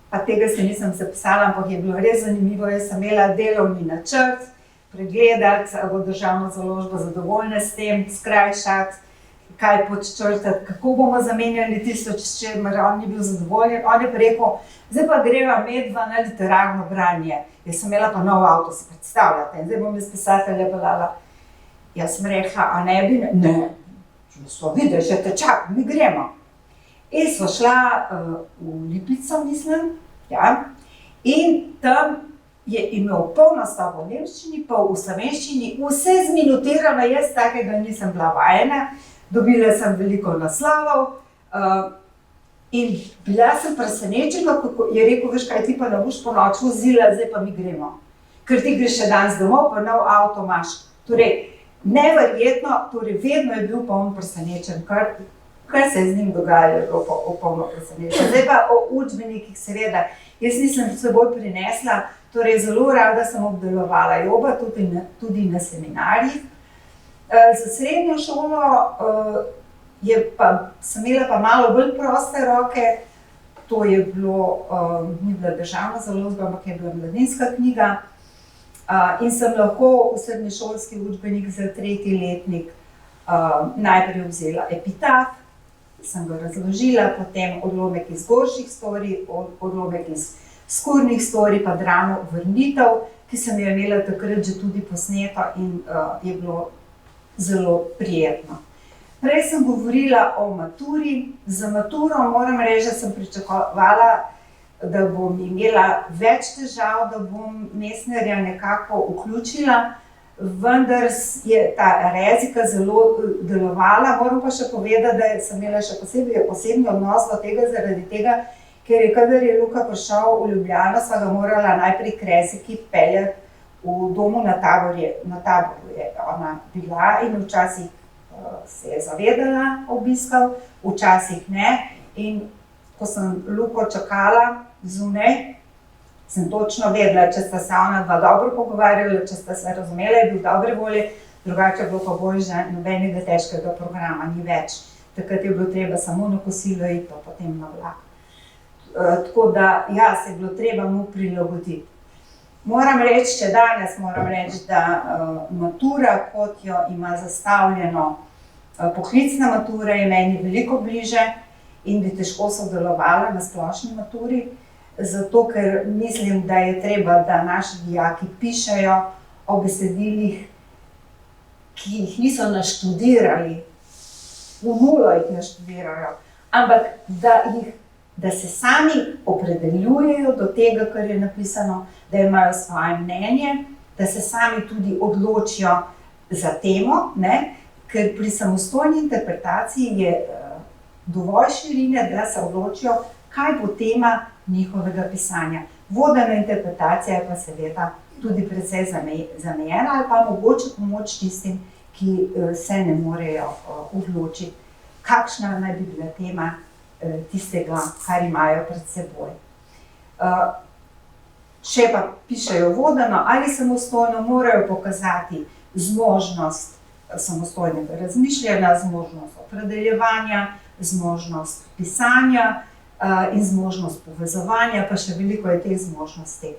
pa tega se nisem zapisala, ampak je bilo res zanimivo, jaz sem imela delovni načrt, pregledati, bo državna založba zadovoljna s tem, skrajšati, kaj podčrtati, kako bomo zamenjali tisto, s čimer on ni bil zadovoljen. On je pa rekel, zdaj pa greva medva na literarno branje. Jaz sem imela pa nov avto, si predstavljate, in zdaj bom jaz pisatelja pelala. Jaz sem rekla, a ne bi? Ne, so videli, že te čakam, mi gremo. In smo šla v Lipico, mislim, ja, in tam je imel pol nastopa v nemščini, pol v slovenščini, vse zminutirano, jaz takega nisem bila vajena, dobila sem veliko naslovov in bila sem presenečena, kako je rekel, veš kaj, ti pa ne boš po noči vozila, zdaj pa mi gremo. Ker ti greš še danes domov, pa nov avto imaš. Torej, neverjetno, torej vedno je bil poln presenečen, kar se je z njim dogajalo, je bilo polno presenečen. Zdaj pa o učbenikih, seveda, jaz nisem s seboj prinesla, torej zelo rada sem obdelovala joba, tudi na seminarjih. Za srednjo šolo sem imela pa malo bolj proste roke, to je bilo, ni bila državna založba, ampak je bila mladinska knjiga. In sem lahko v srednješolski učbenik za 3. letnik najprej vzela epitaf, sem ga razložila, potem odlomek iz gorših storij, odlomek iz skurnih storij, pa dramo Vrnitev, ki sem jo imela takrat že tudi posneto in je bilo zelo prijetno. Prej sem govorila o maturi. Za maturo moram reči, da sem pričakovala, da bom imela več težav, da bom Messnerja nekako vključila, vendar je ta rezika zelo delovala. Moram pa še povedati, da sem imela še posebni odnos do tega zaradi tega, ker je, kadar je Luka prišel v Ljubljano, sva ga morala najprej k reziki peljati v domu na Taboru je ona bila in včasih se je zavedala obiskov, včasih ne. In ko sem Luko čakala zunaj, sem točno vedela, če sta se ona dva dobro pogovarjala, če sta se razumela, je bil dobre volje, drugače je bilo pa bolj, že nobenega težkega programa ni več. Takrat je bilo treba samo na kosilo iti, pa potem na vlak. Tako da, ja, se je bilo treba mu prilagoditi. Moram reči, če danes moram reči, da matura, kot jo ima zastavljeno poklicna matura, je meni veliko bliže in bi težko sodelovala na splošni maturi, zato ker mislim, da je treba, da naši dijaki pišejo o besedilih, ki jih niso naštudirali, v nulo jih naštudirajo, ampak da se sami opredeljujejo do tega, kar je napisano, da imajo svoje mnenje, da se sami tudi odločijo za temo, ne? Ker pri samostojni interpretaciji je dovolj širine, da se odločijo, kaj bo tema njihovega pisanja. Vodena interpretacija je pa seveda tudi precej zamejena ali pa mogoče pomoč tistim, ki se ne morejo odločiti, kakšna naj bi bila tema tistega, kar imajo pred seboj. Če pa pišejo vodeno ali samostojno, morajo pokazati zmožnost samostojnega razmišljanja, zmožnost opredeljevanja, zmožnost pisanja in zmožnost povezovanja, pa še veliko je teh zmožnosti.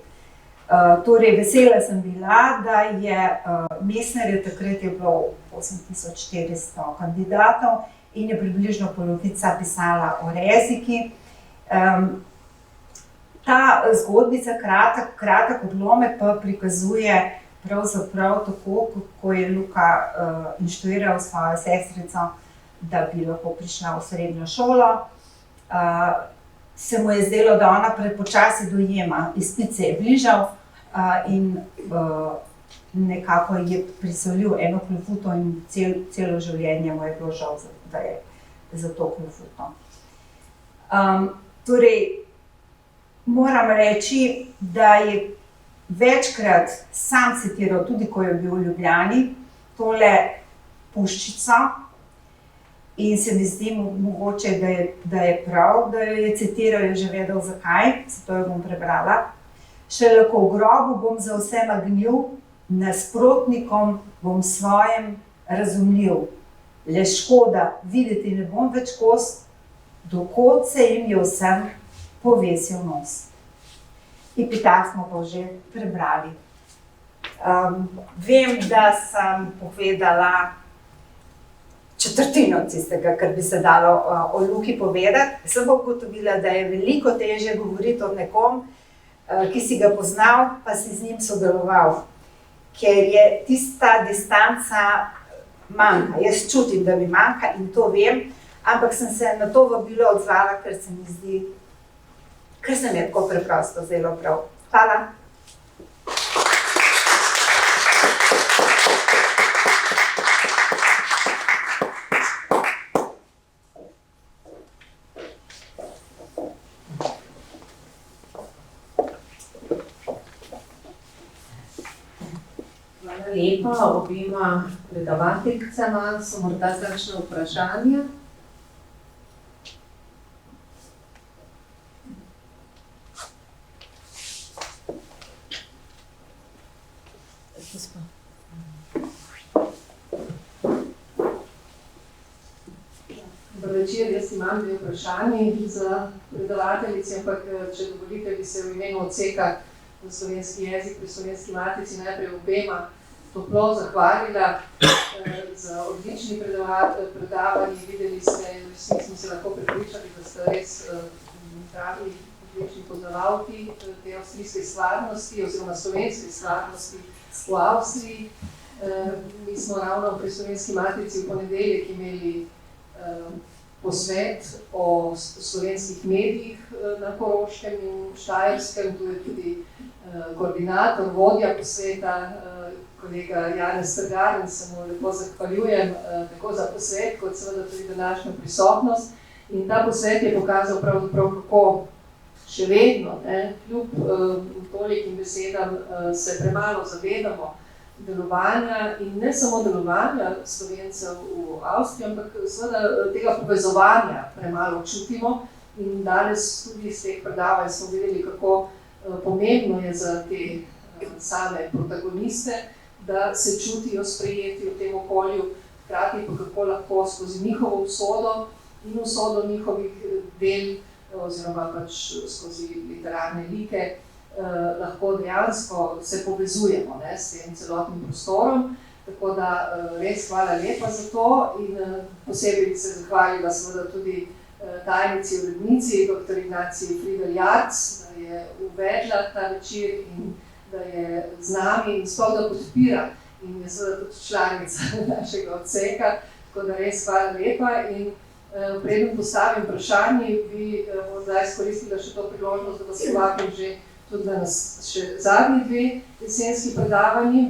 Torej, vesela sem bila, da je Messnerja, takrat je bilo 8400 kandidatov in je približno polovica pisala o reziki. Ta zgodbica, kratek odlomek, pa prikazuje pravzaprav tako, kako je Luka inštruiral svojo sestrico, da bi lahko prišla v srednjo šolo. Se mu je zdelo, da ona prepočasi dojema, izpit se je bližal in nekako je prisolil eno klofuto in celo življenje mu je bilo žal, da je za to klofuto. Torej, moram reči, da je večkrat sam citiral, tudi ko je bil v Ljubljani, tole puščico in se mi zdi mogoče, da je prav, da jo je citiral, je že vedel zakaj, zato jo bom prebrala. Šele ko v grobu bom za vse magnil, nasprotnikom bom svojem razumljiv. Le škoda, videti ne bom več kos, dokod se jim je vsem povesil nos. Epitaf smo pa že prebrali. Vem, da sem povedala četrtino tistega, kar bi se dalo o Luki povedati. Sem pa ugotovila, da je veliko težje govoriti o nekom, ki si ga poznal, pa si z njim sodeloval. Ker je tista distanca manjka. Jaz čutim, da mi manjka in to vem, ampak sem se na to vabilo odzvala, ker se mi zdi, ker se mi je tako preprosto zelo prav. Hvala. Lepa obima predavateljicama, so morda kakšna vprašanja? Dober večer, jaz imam dve vprašanji za predavateljice, ampak če dovolite, bi se v imenu odseka za slovenski jezik pri Slovenski matici najprej obema toplo zahvalila za odlični predavanji. Videli ste, in resnici smo se lahko prepričali, da ste res pravi odlični poznavalki te avstrijske stvarnosti oziroma slovenske stvarnosti v Avstriji. Mi smo ravno pri Slovenski matici v ponedeljek imeli posvet o slovenskih medijih na Koroškem in Štajerskem. Tu je tudi koordinator, vodja posveta, kolega Janez Strgar, in se mu lepo zahvaljujem tako za posvet, kot seveda tudi današnjo prisotnost. In ta posvet je pokazal pravzaprav, kako še vedno, kljub tolikim besedam, se premalo zavedamo delovanja in ne samo delovanja Slovencev v Avstriji, ampak seveda tega povezovanja premalo čutimo. In danes tudi iz teh predavanj smo videli, kako pomembno je za te same protagoniste, da se čutijo sprejeti v tem okolju, hkrati pa kako lahko skozi njihovo usodo in usodo njihovih del oziroma pač skozi literarne like lahko dejansko se povezujemo s tem celotnim prostorom. Tako da res hvala lepa za to in posebej bi se zahvalila seveda tudi tajnici, urednici, dr. Ignaciji Friedel-Jarc, da je uvedla ta večer in da je z nami in sploh da podpira in je seveda tudi članica našega odseka. Tako da res hvala lepa in preden postavim vprašanje, bi morda izkoristila še to priložnost, da vas povabim že tudi na nas še zadnji dve jesenski predavanji,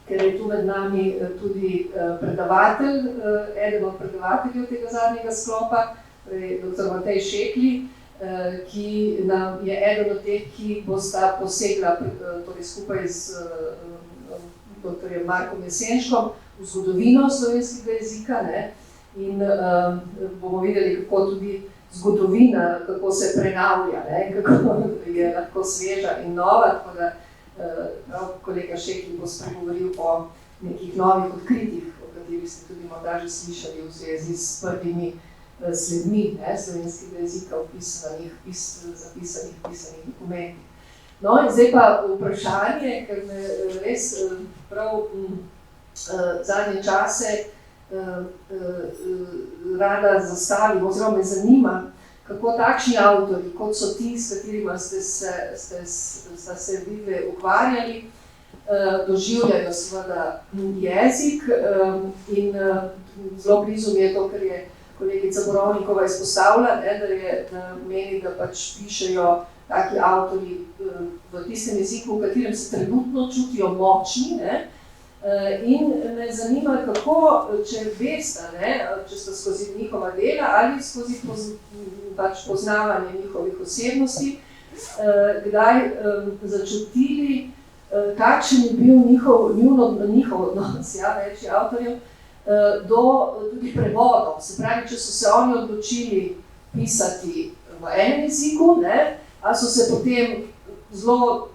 ker je tu med nami tudi predavatelj, eden od predavateljev tega zadnjega sklopa, dr. Matej Šekli, ki nam je eden od teh, ki bosta posegla torej skupaj z dr. Markom Jesenškom v zgodovino slovenskega jezika, in bomo videli, kako tudi zgodovina, kako se prenavlja, kako je lahko sveža in nova, tako da kolega Šekli bo spregovoril o nekih novih odkritjih, o katerih ste tudi morda že slišali v zvezi s prvimi sledmi slovenskega jezika v zapisanih dokumentih. No in zdaj pa vprašanje, ker me res prav zadnje čase rada zastavim, oziroma me zanima, kako takšni avtorji, kot so ti, s katerima sta se vidve ukvarjali, doživljajo seveda jezik in zelo blizu mi je to, kar je kolegica Borovnikova izpostavila, da meni, da pač pišejo taki avtorji v tistem jeziku, v katerem se trenutno čutijo močni, in me zanima, kako, če veste, če sta skozi njihova dela ali skozi poznavanje njihovih osebnosti, kdaj začutili, kakšen je bil njihov odnos, več avtorjev, do tudi prevodov. Se pravi, če so se oni odločili pisati v enem jeziku, ali so se potem zelo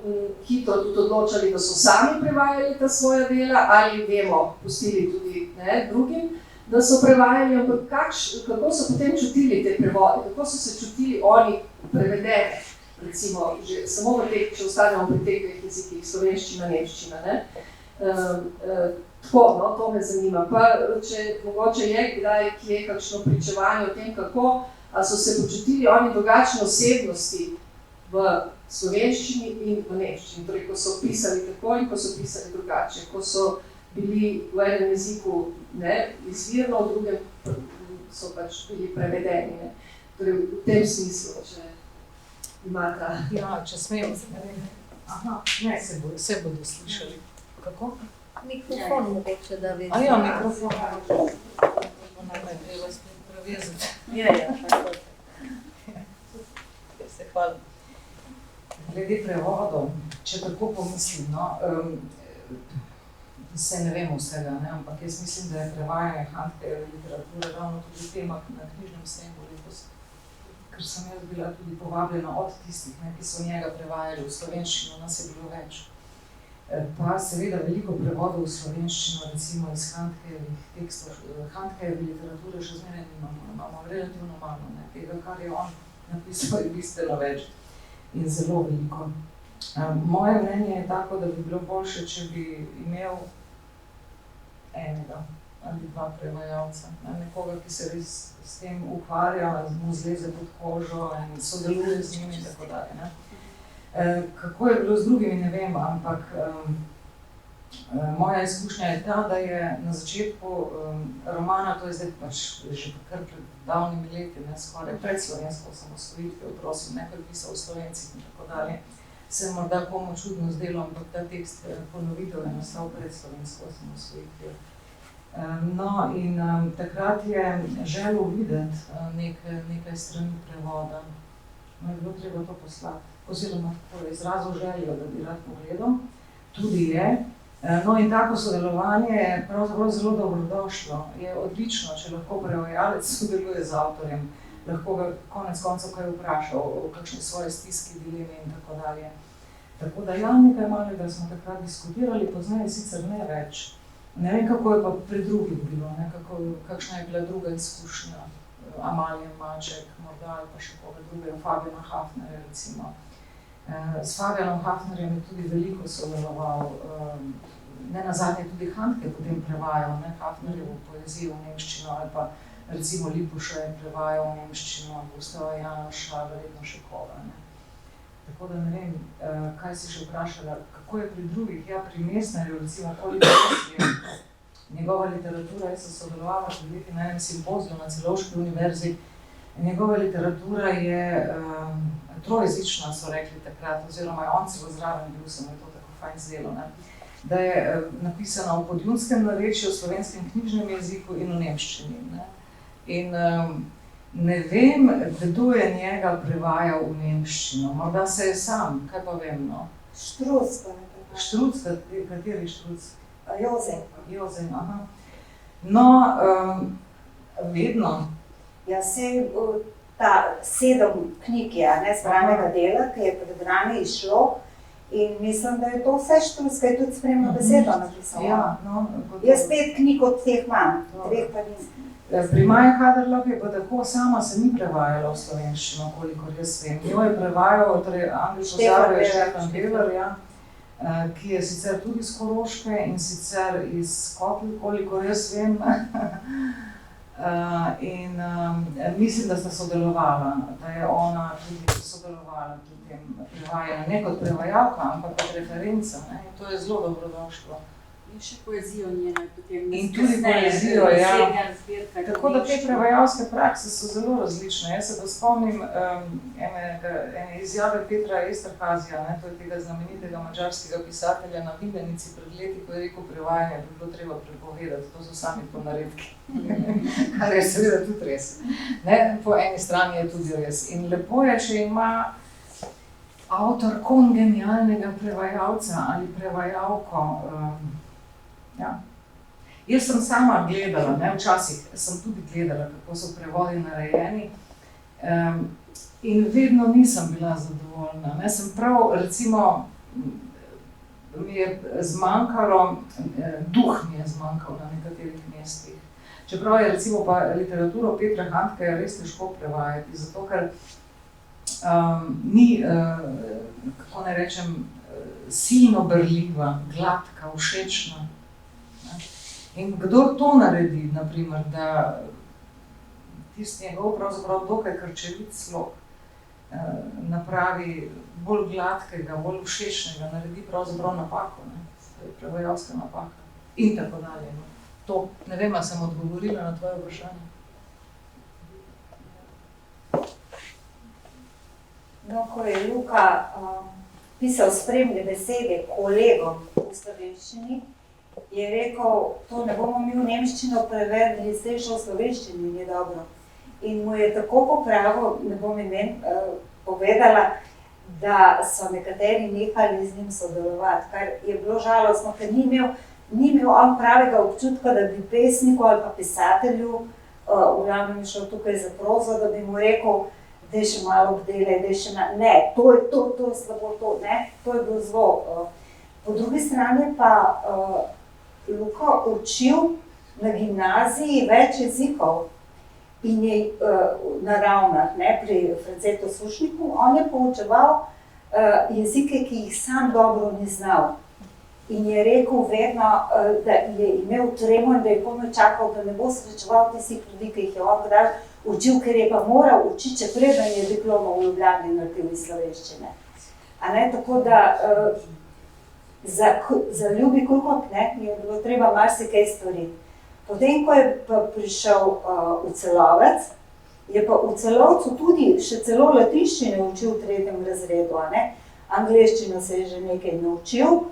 hitro tudi odločali, da so sami prevajali ta svoja dela, ali vemo, pustili tudi drugim, da so prevajali, ampak kako so potem čutili te prevode, kako so se čutili oni prevedene, recimo, že samo v teh, če ostanemo pri teh dveh jezikih, slovenščina, nemščina, Tako, to me zanima. Pa, če mogoče je kdaj kje kakšno pričevanje o tem, kako so se počutili oni drugačne osebnosti v slovenščini in v nemščini. Torej, ko so pisali tako in ko so pisali drugače. Ko so bili v enem jeziku izvirno, v drugem so pač bili prevedeni. Ne. Torej, v tem smislu, če imata. Ja, če smem, ne vem. Aha, ne, se bodo slišali. Kako? Mikrofon mogoče, da vidi. A ja, mikrofon. Najprej treba spet prevezati. Ja, tako. Se hvala. Glede prevodov, če tako pomislim, no, se ne vem vsega, ne, ampak jaz mislim, da je prevajanje Handkejeve literature ravno tudi tema na knjižnem sejmu letos, ker sem jaz bila tudi povabljena od tistih, ne, ki so njega prevajali v slovenščino, nas je bilo več. Pa seveda veliko prevodov v slovenščino, recimo iz Handkejevih tekstov, Handkejeve literature še zmeraj imamo relativno malo, ne, tega, kar je on napisal, je bistveno več in zelo veliko. Moje mnenje je tako, da bi bilo boljše, če bi imel enega ali dva prevajalca, nekoga, ki se res s tem ukvarja, mu zleze pod kožo in sodeluje z njimi in tako dalje, ne. Kako je bilo z drugimi, ne vem, ampak moja izkušnja je ta, da je na začetku romana, to je zdaj pač že kar pred davnimi leti, ne, skoraj pred slovensko osamosvojitvijo, prosim, ne, ker pisal v Slovencih in tako dalje, se je morda komu čudno zdelo, ampak ta tekst ponovitev je nastal pred slovensko osamosvojitvijo. No, in takrat je želel videti nekaj strani prevoda. No, je bilo treba to poslati. Oziroma tako je izrazil željo, da bi rad pogledal. Tudi je. No, in tako sodelovanje je pravzaprav zelo dobrodošlo. Je odlično, če lahko prevajalec sodeluje z avtorjem, lahko ga konec koncev kaj vpraša o kakšni svoje stiski, dileme in tako dalje. Tako da ja, nekaj malega smo takrat diskutirali, pozneje sicer ne več. Ne vem, kako je pa pri drugih bilo, ne, kakšna je bila druga izkušnja. Amalija Maček, morda ali pa še koga drugega, Fabijana Hafnerja recimo. S Fabijanom Hafnerjem je tudi veliko sodeloval, ne nazadnje tudi Handke potem prevajal, ne, Hafnerjevo poezijo v nemščino ali pa recimo Lipuša je prevajal v nemščino, Gustava Janoša, verjetno še koga, ne. Tako da ne vem, kaj si še vprašala, kako je pri drugih, ja, pri Mesnerju recimo, koliko je njegova literatura, jaz sem sodelovala pred leti na enem simpoziju na Celovški univerzi. Njegova literatura je trojezična, so rekli takrat, oziroma je on celo zraven bil, se mu je to tako fajn zdelo, ne. Da je napisana v podjunskem narečju, v slovenskem knjižnem jeziku in v nemščini, ne. In ne vem, kdo je njega prevajal v nemščino, morda se je sam, kaj pa vem, no. Štruc pa ne. Štruc, kateri Štruc? Jozen. Aha. No, vedno. Ja, sej ta 7 knjig je, ne, zbranega dela, ki je pred nami izšlo in mislim, da je to vse Štruc, ki je tudi spremno besedo napisal. Ja, no. Jaz 5 knjig od teh imam, 2 pa nisem. Pri Maji Haderlap je pa tako, sama se ni prevajala v slovenščino, kolikor jaz vem. Jo je prevajal, torej angliško zaro je Štefan Bever, ja, ki je sicer tudi iz Koroške in sicer iz Kotlj, kolikor jaz vem. In mislim, da sta sodelovala, da je ona tudi sodelovala pri tem prevajanju, ne kot prevajalka, ampak kot referenca, ne, in to je zelo dobrodošlo. In še poezijo njeno potem. In tudi poezijo, ja. Tako da te prevajalske prakse so zelo različne. Jaz se pa spomnim ene izjave Petra Esterhazija, ne, to je tega znamenitega madžarskega pisatelja na Vindenici pred leti, ko je rekel, prevajanje bi bilo treba prepovedati, to so sami ponaredki. Kar je seveda tudi res. Ne, po eni strani je tudi res. In lepo je, če ima avtor kongenialnega prevajalca ali prevajalko. Ja. Jaz sem sama gledala, ne, včasih sem tudi gledala, kako so prevodi narejeni in vedno nisem bila zadovoljna. Ne. Sem prav, recimo, mi je zmanjkalo, duh mi je zmanjkal na nekaterih mestih. Čeprav je recimo pa literaturo Petra Handkeja res težko prevajati, zato ker ni, kako naj rečem, silno berljiva, gladka, všečna. In kdor to naredi, na primer, da tisti njegov pravzaprav dokaj krčevit slog napravi bolj gladkega, bolj všečnega, naredi pravzaprav napako, ne, to je prevajalska napaka in tako dalje. To, ne vem, ali sem odgovorila na tvoje vprašanje. No, ko je Luka pisal spremne besede kolegom v slovenščini, je rekel, to ne bomo mi v nemščino prevedli, zdaj še v slovenščini ni dobro. In mu je tako popravil, ne bom imen povedala, da so nekateri nehali z njim sodelovati, kar je bilo žalostno, ker ni imel on pravega občutka, da bi pesniku ali pa pisatelju, v glavnem je šel tukaj za prozo, da bi mu rekel, daj še malo obdelaj, daj še ne, to je slabo, to je bilo zelo. Po drugi strani pa Luka učil na gimnaziji več jezikov in je na Ravnah, pri Francetu Sušniku, on je poučeval jezike, ki jih sam dobro ni znal. In je rekel vedno, da je imel tremo in da je komaj čakal, da ne bo srečeval tistih ljudi, ki jih je on kdaj učil, ker je pa moral učiti, če preden je diplomo v Ljubljani naredil iz slovenščine. Tako da za ljubi Krkop je bilo treba marsikaj storiti. Potem, ko je pa prišel v Celovec, je pa v Celovcu tudi še celo latinščine učil v 3. razredu, angleščino se je že nekaj naučil.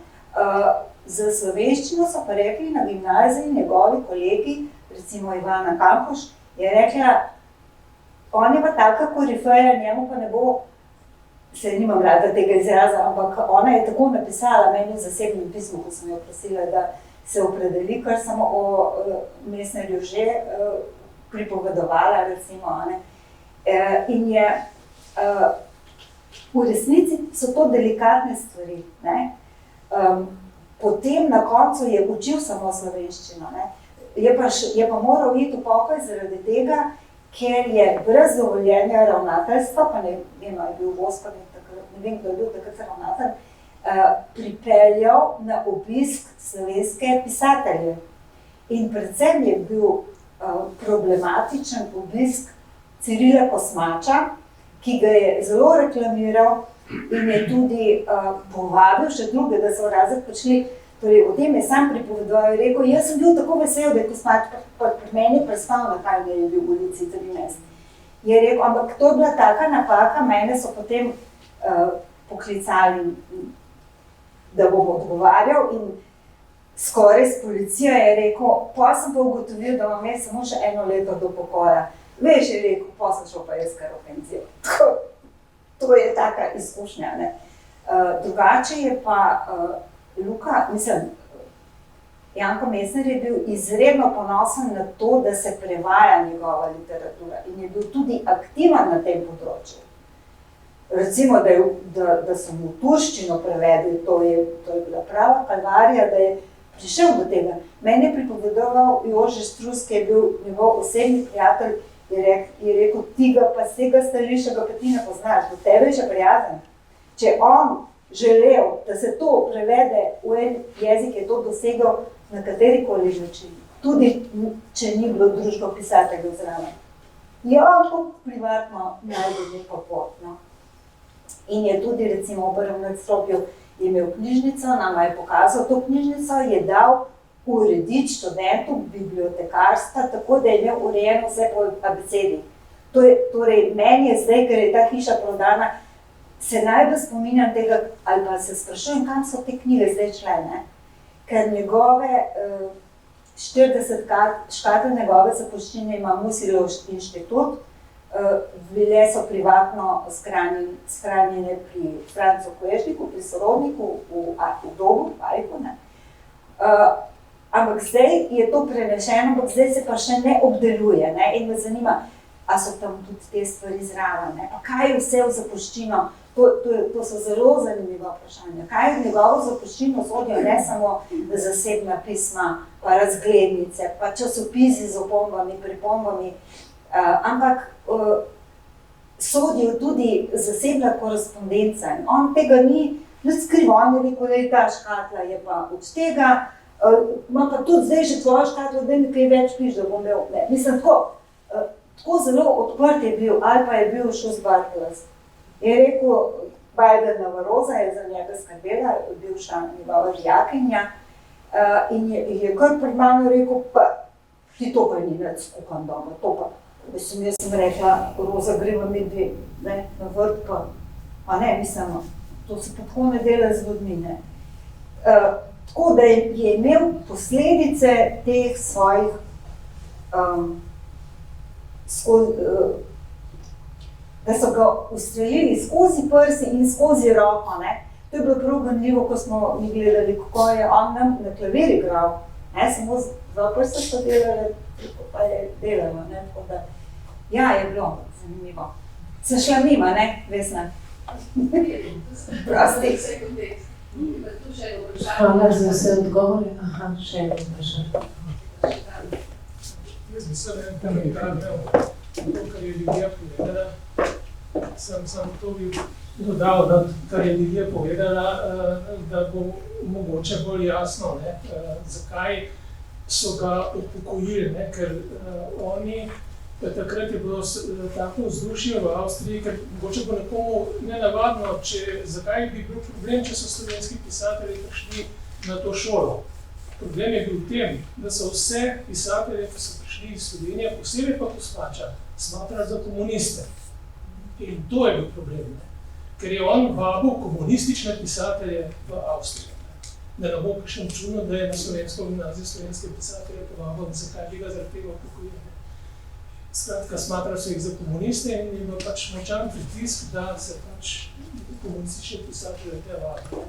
Za slovenščino so pa rekli na gimnaziji njegovi kolegi, recimo Ivana Kampuš, je rekla, on je pa taka korifeja, njemu pa ne bo, se nimam rada tega izraza, ampak ona je tako napisala meni v zasebnem pismu, ko sem jo prosila, da se opredeli, kar samo o Mesnerju že pripovedovala, recimo, in je, v resnici so to delikatne stvari, potem na koncu je učil samo slovenščino, je pa moral iti v pokoj zaradi tega, ker je brez dovoljenja ravnateljstva, pa ne vem, je bil Voskov, ne vem, kdo je bil takrat ravnatelj, pripeljal na obisk slovenske pisatelje. In predvsem je bil problematičen obisk Cirila Kosmača, ki ga je zelo reklamiral in je tudi povabil še druge, da so v razred prišli. Torej, o tem je sam pripovedoval in rekel, jaz sem bil tako vesel, da je Kosmač pri meni prespal na kaj, da je bil v ulici 13. Je rekel, ampak to je bila taka napaka, mene so potem poklicali, da bom odgovarjal in skoraj s policijo je rekel, pa sem pa ugotovil, da imam jaz samo še 1 leto do pokoja. Veš, je rekel, pa sem šel pa jaz kar v penzijo. To je taka izkušnja, drugače je pa Luka, Janko Mesner je bil izredno ponosen na to, da se prevaja njegova literatura in je bil tudi aktiven na tem področju. Recimo, da so mu turščino prevedli, to je bila prava kalvarija, da je prišel do tega. Meni je pripovedoval Jože Strus, ki je bil njegov osebni prijatelj, je rekel, ti ga pa z tega stališča ga pa ti ne poznaš, do tebe je še prijazen. Če on želel, da se to prevede v en jezik, je to dosegel na katerikoli način, tudi če ni bilo družbo pisateljev zraven. Je on to privatno najbolj neko pot. In je tudi recimo v prvem nadstropju imel knjižnico, nama je pokazal to knjižnico, je dal urediti študentu bibliotekarstva, tako da je imel urejeno vse po abecedi. Torej, meni je zdaj, ker je ta hiša prodana, se najbolj spominjam tega, ali pa se sprašujem, kam so te knjige zdaj šle, ker njegove 40 škatel njegove zapuščine ima Musilov inštitut, bile so privatno shranjene pri Francu Koježniku, pri sorodniku v domu, v Ariku, ampak zdaj je to prenešeno, ampak zdaj se pa še ne obdeluje, in me zanima, a so tam tudi te stvari zraven, pa kaj je vse v zapuščino, to so zelo zanimiva vprašanja, kaj v njegovo zapuščino sodijo ne samo zasebna pisma, pa razglednice, pa časopisi z opombami, pripombami, ampak sodijo tudi zasebna korespondenca in on tega ni skrival, on je rekel, da je ta škatla je pa od tega, imam pa tudi zdaj že tvojo škatlo, da mi kaj več piš, da bom imel, mislim tako zelo odprt je bil, ali pa je bil Šus Bartels. Je rekel, Bajden Navaroza je za njega skrbela, bivša njegova dijakinja, in je kar pred mano rekel, pa ti to pa ni več skupan doma, to pa. Jaz sem rekla, Roza, gremo mi dve na vrt, pa A ne, mislim, to se pa tako ne dela z ljudmi, ne. Tako da je imel posledice teh svojih da so ga ustrelili skozi prsi in skozi roko, ne. To je bilo prav ganljivo, ko smo mi gledali, kako je on nam na klavir igral, ne, samo z dva prsta so delali, pa je delalo, ne, tako da, ja, je bilo zanimivo. Sem šla mimo, ne, Vesna? Prosti. Hvala za vse odgovore. Aha, še eno vprašanje. Jaz bi se en komentar imel, to, kar je Lidija povedala. Sem to bi dodal, da kar je Lidija povedala, da bo mogoče bolj jasno, ne, zakaj so ga upokojili, ne, ker oni, takrat je bilo tako vzdušje v Avstriji, ker mogoče bo nekomu nenavadno, zakaj bi bil problem, če so slovenski pisatelji prišli na to šolo. Problem je bil v tem, da so vse pisatelje, ki so prišli iz Slovenije, posebej pa Kosmača, smatrali za komuniste. In to je bil problem, ne? Ker je on vabil komunistične pisatelje v Avstrijo. Da ne bo kakšen čudno, da je na slovensko gimnazijo slovenske pisatelje povabil, zakaj bi ga zaradi tega upokojili. Skratka, smatrali so jih za komuniste in je bil pač močan pritisk, da se pač komunistične pisatelje te vabijo.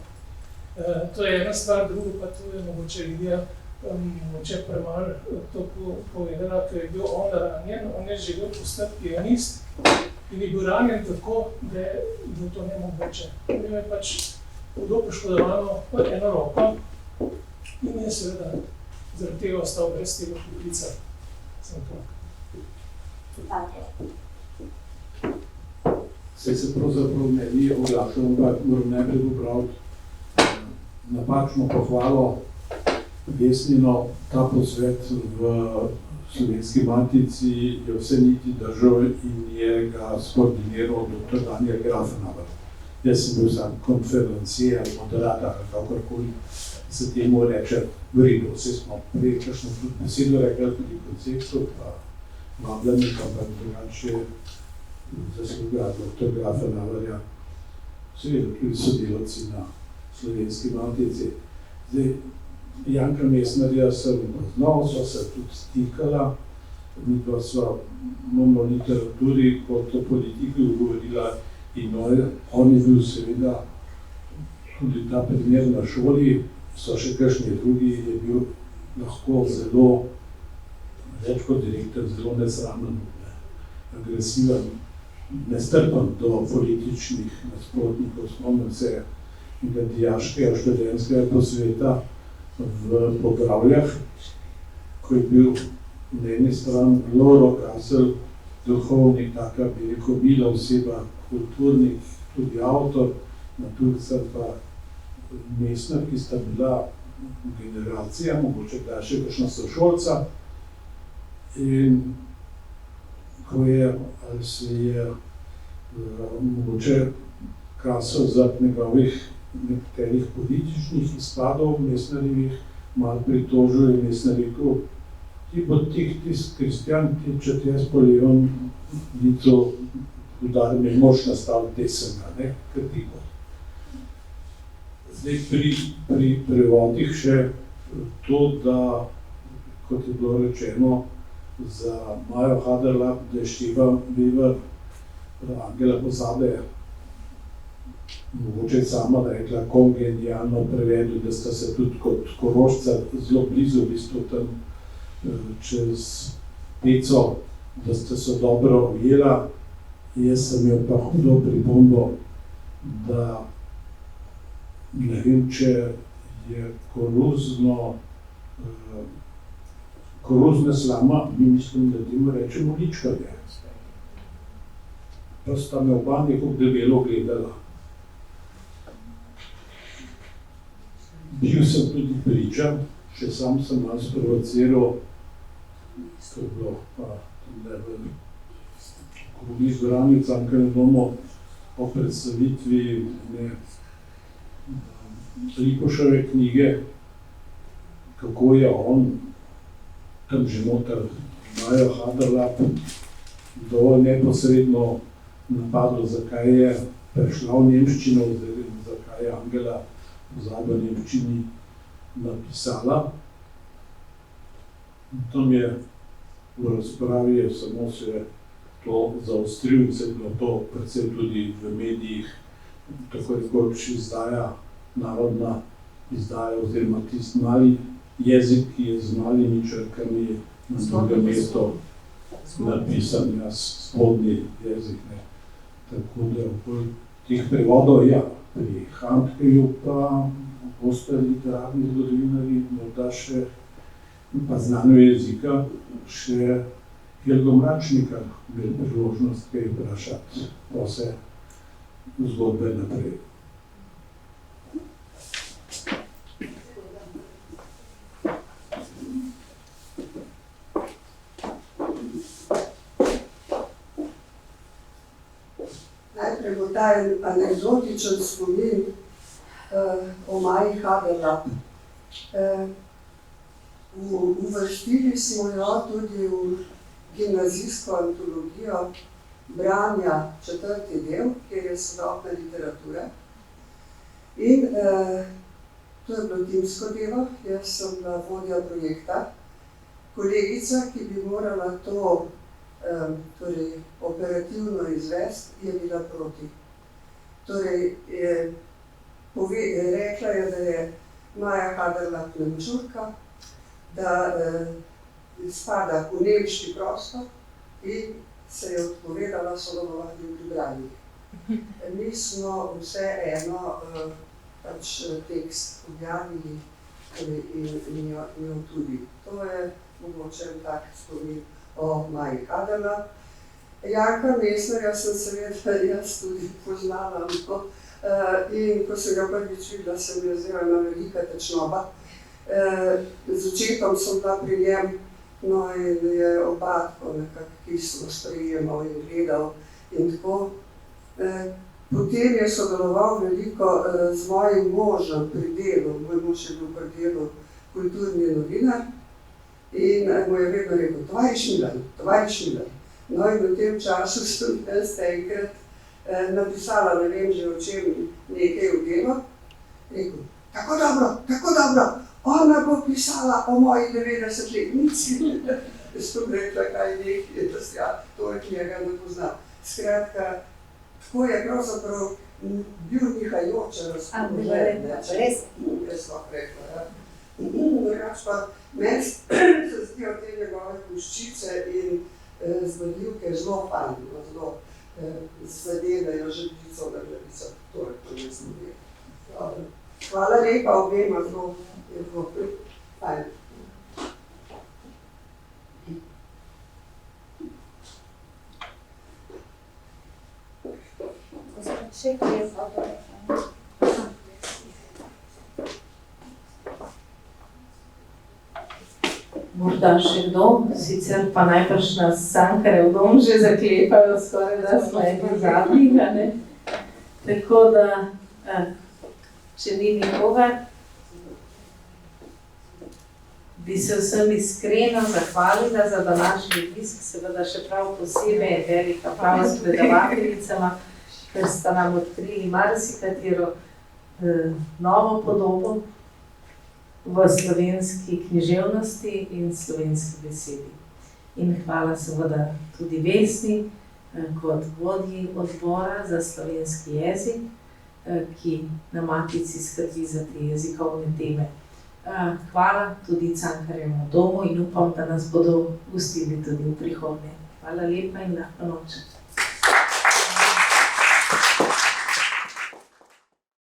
To je ena stvar, drugo pa to je mogoče Lidija mogoče premalo to povedala, ker je bil on ranjen, on je želel postati pianist in je bil ranjen tako, da je bilo to nemogoče. Imel je pač hudo poškodovano eno roko in je seveda zaradi tega ostal brez tega poklica. Sem to. Saj se pravzaprav ne bi oglašal, ampak moram najprej popraviti napačno pohvalo Vesnino. Ta posvet v Slovenski matici je vse niti držal in je ga skoordiniral dr. Daniel Grafenauer. Jaz sem bil sam konferencier ali moderator ali kakorkoli se temu reče v redu. Vse smo prej kakšno besedo rekli tudi konceptu, pa vabljenik, ampak drugače zasluga dr. Grafenauerja, seveda tudi sodelavci na Slovenski matici. Zdaj, Janka Mesnerja sem poznal, sva se tudi stikala, midva sva o literaturi kot o politiki govorila in on je bil seveda tudi ta primer na šoli, so še kakšni drugi, je bil lahko zelo, več kot direktor, zelo nesramen, agresiven, nestrpen do političnih nasprotnikov. Spomnim se dijaškega študentskega posveta v Podravljah, ko je bil na eni strani Loro Kasel, duhovnik, taka bi rekel mila oseba, kulturnik, tudi avtor, na Turca pa Mesner, ki sta bila generacija, mogoče kdaj še kakšna sošolca. In ko je, ali se je mogoče Kasel zaradi njegovih nekaterih političnih izpadov Mesnerjevih malo pritožil in Mesner rekel, ti bo tisti kristjan, ti če ti jaz polijem nico udar, mi moš nastaviti desena, ne, ker ti bo. Zdaj pri prevodih še to, da, kot je bilo rečeno, za Majo Haderlap, da je Štefan Weber Angela pozabe, mogoče sama rekla, kongenialno prevedel, da sta se tudi kot Korošca zelo blizu, v bistvu tam čez Peco, da sta se dobro ujela. Jaz sem imel pa hudo pripombo, da ne vem, če je koruzna slama, mi mislim, da temu rečemo ličkanje. Pa sta me oba nekako debelo gledala. Bil sem tudi priča, še sam sem malo sprovociral, to je bilo pa tudi v izbrani Cankarjevem domu o predstavitvi Lipoševe knjige, kako je on tam že noter Majo Haderlap dovolj neposredno napadlo, zakaj je prešla v nemščino, oziroma zakaj je Angela pozabo v nemščini napisala. Tam je v razpravi samo se to zaostril in se je bilo to predvsem tudi v medijih, tako rekoč izdaja, narodna izdaja oziroma tisti mali jezik, ki je z malimi črkami na drugem mestu napisan, spodnji jezik. Ne. Tako da v teh prevodov, ja, pri Handkeju pa ostali literarni zgodovinarji, morda še pa znanju jezika, še Helgo Mračnikar imel priložnost kaj vprašati pa se zgodbe naprej. Najprej bo ta anekdotičen spomin o Maji Haderlap. Uvrstili smo jo tudi v gimnazijsko antologijo branja 4. del, kjer je sodobna literatura. In to je bilo timsko delo, jaz sem bila vodja projekta. Kolegica, ki bi morala to torej, operativno izvesti, je bila proti. Torej, rekla je, da je Maja Haderlap Nemčurka, da spada v nemški prostor in se je odpovedala sodelovati v branjih. Mi smo vseeno pač tekst objavili in jo tudi. To je mogoče tak spomin o Maji Haderlap. Janka Mesnerja sem seveda jaz tudi poznala, in ko sem ga prvič videla, se mi je zdela ena velika tečnoba. Z očetom sem bila pri njem, no in je oba tako nekako kislo sprejemal in gledal in tako. Potem je sodeloval veliko z mojim možem pri delu, moj mož je bil pri delu kulturni novinar in mu je vedno rekel, tovariš Milan. No in v tem času sem jaz enkrat napisala, ne vem že o čem, nekaj v delu, rekel, tako dobro, ona bo pisala o moji 90-letnici. Jaz sem rekla, kaj nekaj, da se to je njega ne poznam. Skratka, tako je pravzaprav bil nihajoče razpoložen. Jaz lahko rekla, ja. Drugač pa meni se zdijo te njegove puščice in zgodljivke zelo fajn, zelo zadenejo žepico na glavico. To je to, ne znam. Hvala lepa obema, zelo je bilo fajn. Še kaj je avtor? Morda še kdo, sicer pa najbrž nas Cankarjev dom že zaklepajo, skoraj da smo eni zadnjih, ne? Tako da, če ni nikogar, bi se vsem iskreno zahvalila za današnji obisk, seveda še prav posebej velik aplavz predavateljicama, ker sta nam odkrili marsikatero novo podobo v slovenski književnosti in slovenski besedi. In hvala seveda tudi Vesni kot vodji odbora za slovenski jezik, ki na Matici skrbi za te jezikovne teme. Hvala tudi Cankarjevemu domu in upam, da nas bodo gostili tudi v prihodnje. Hvala lepa in lahko noč.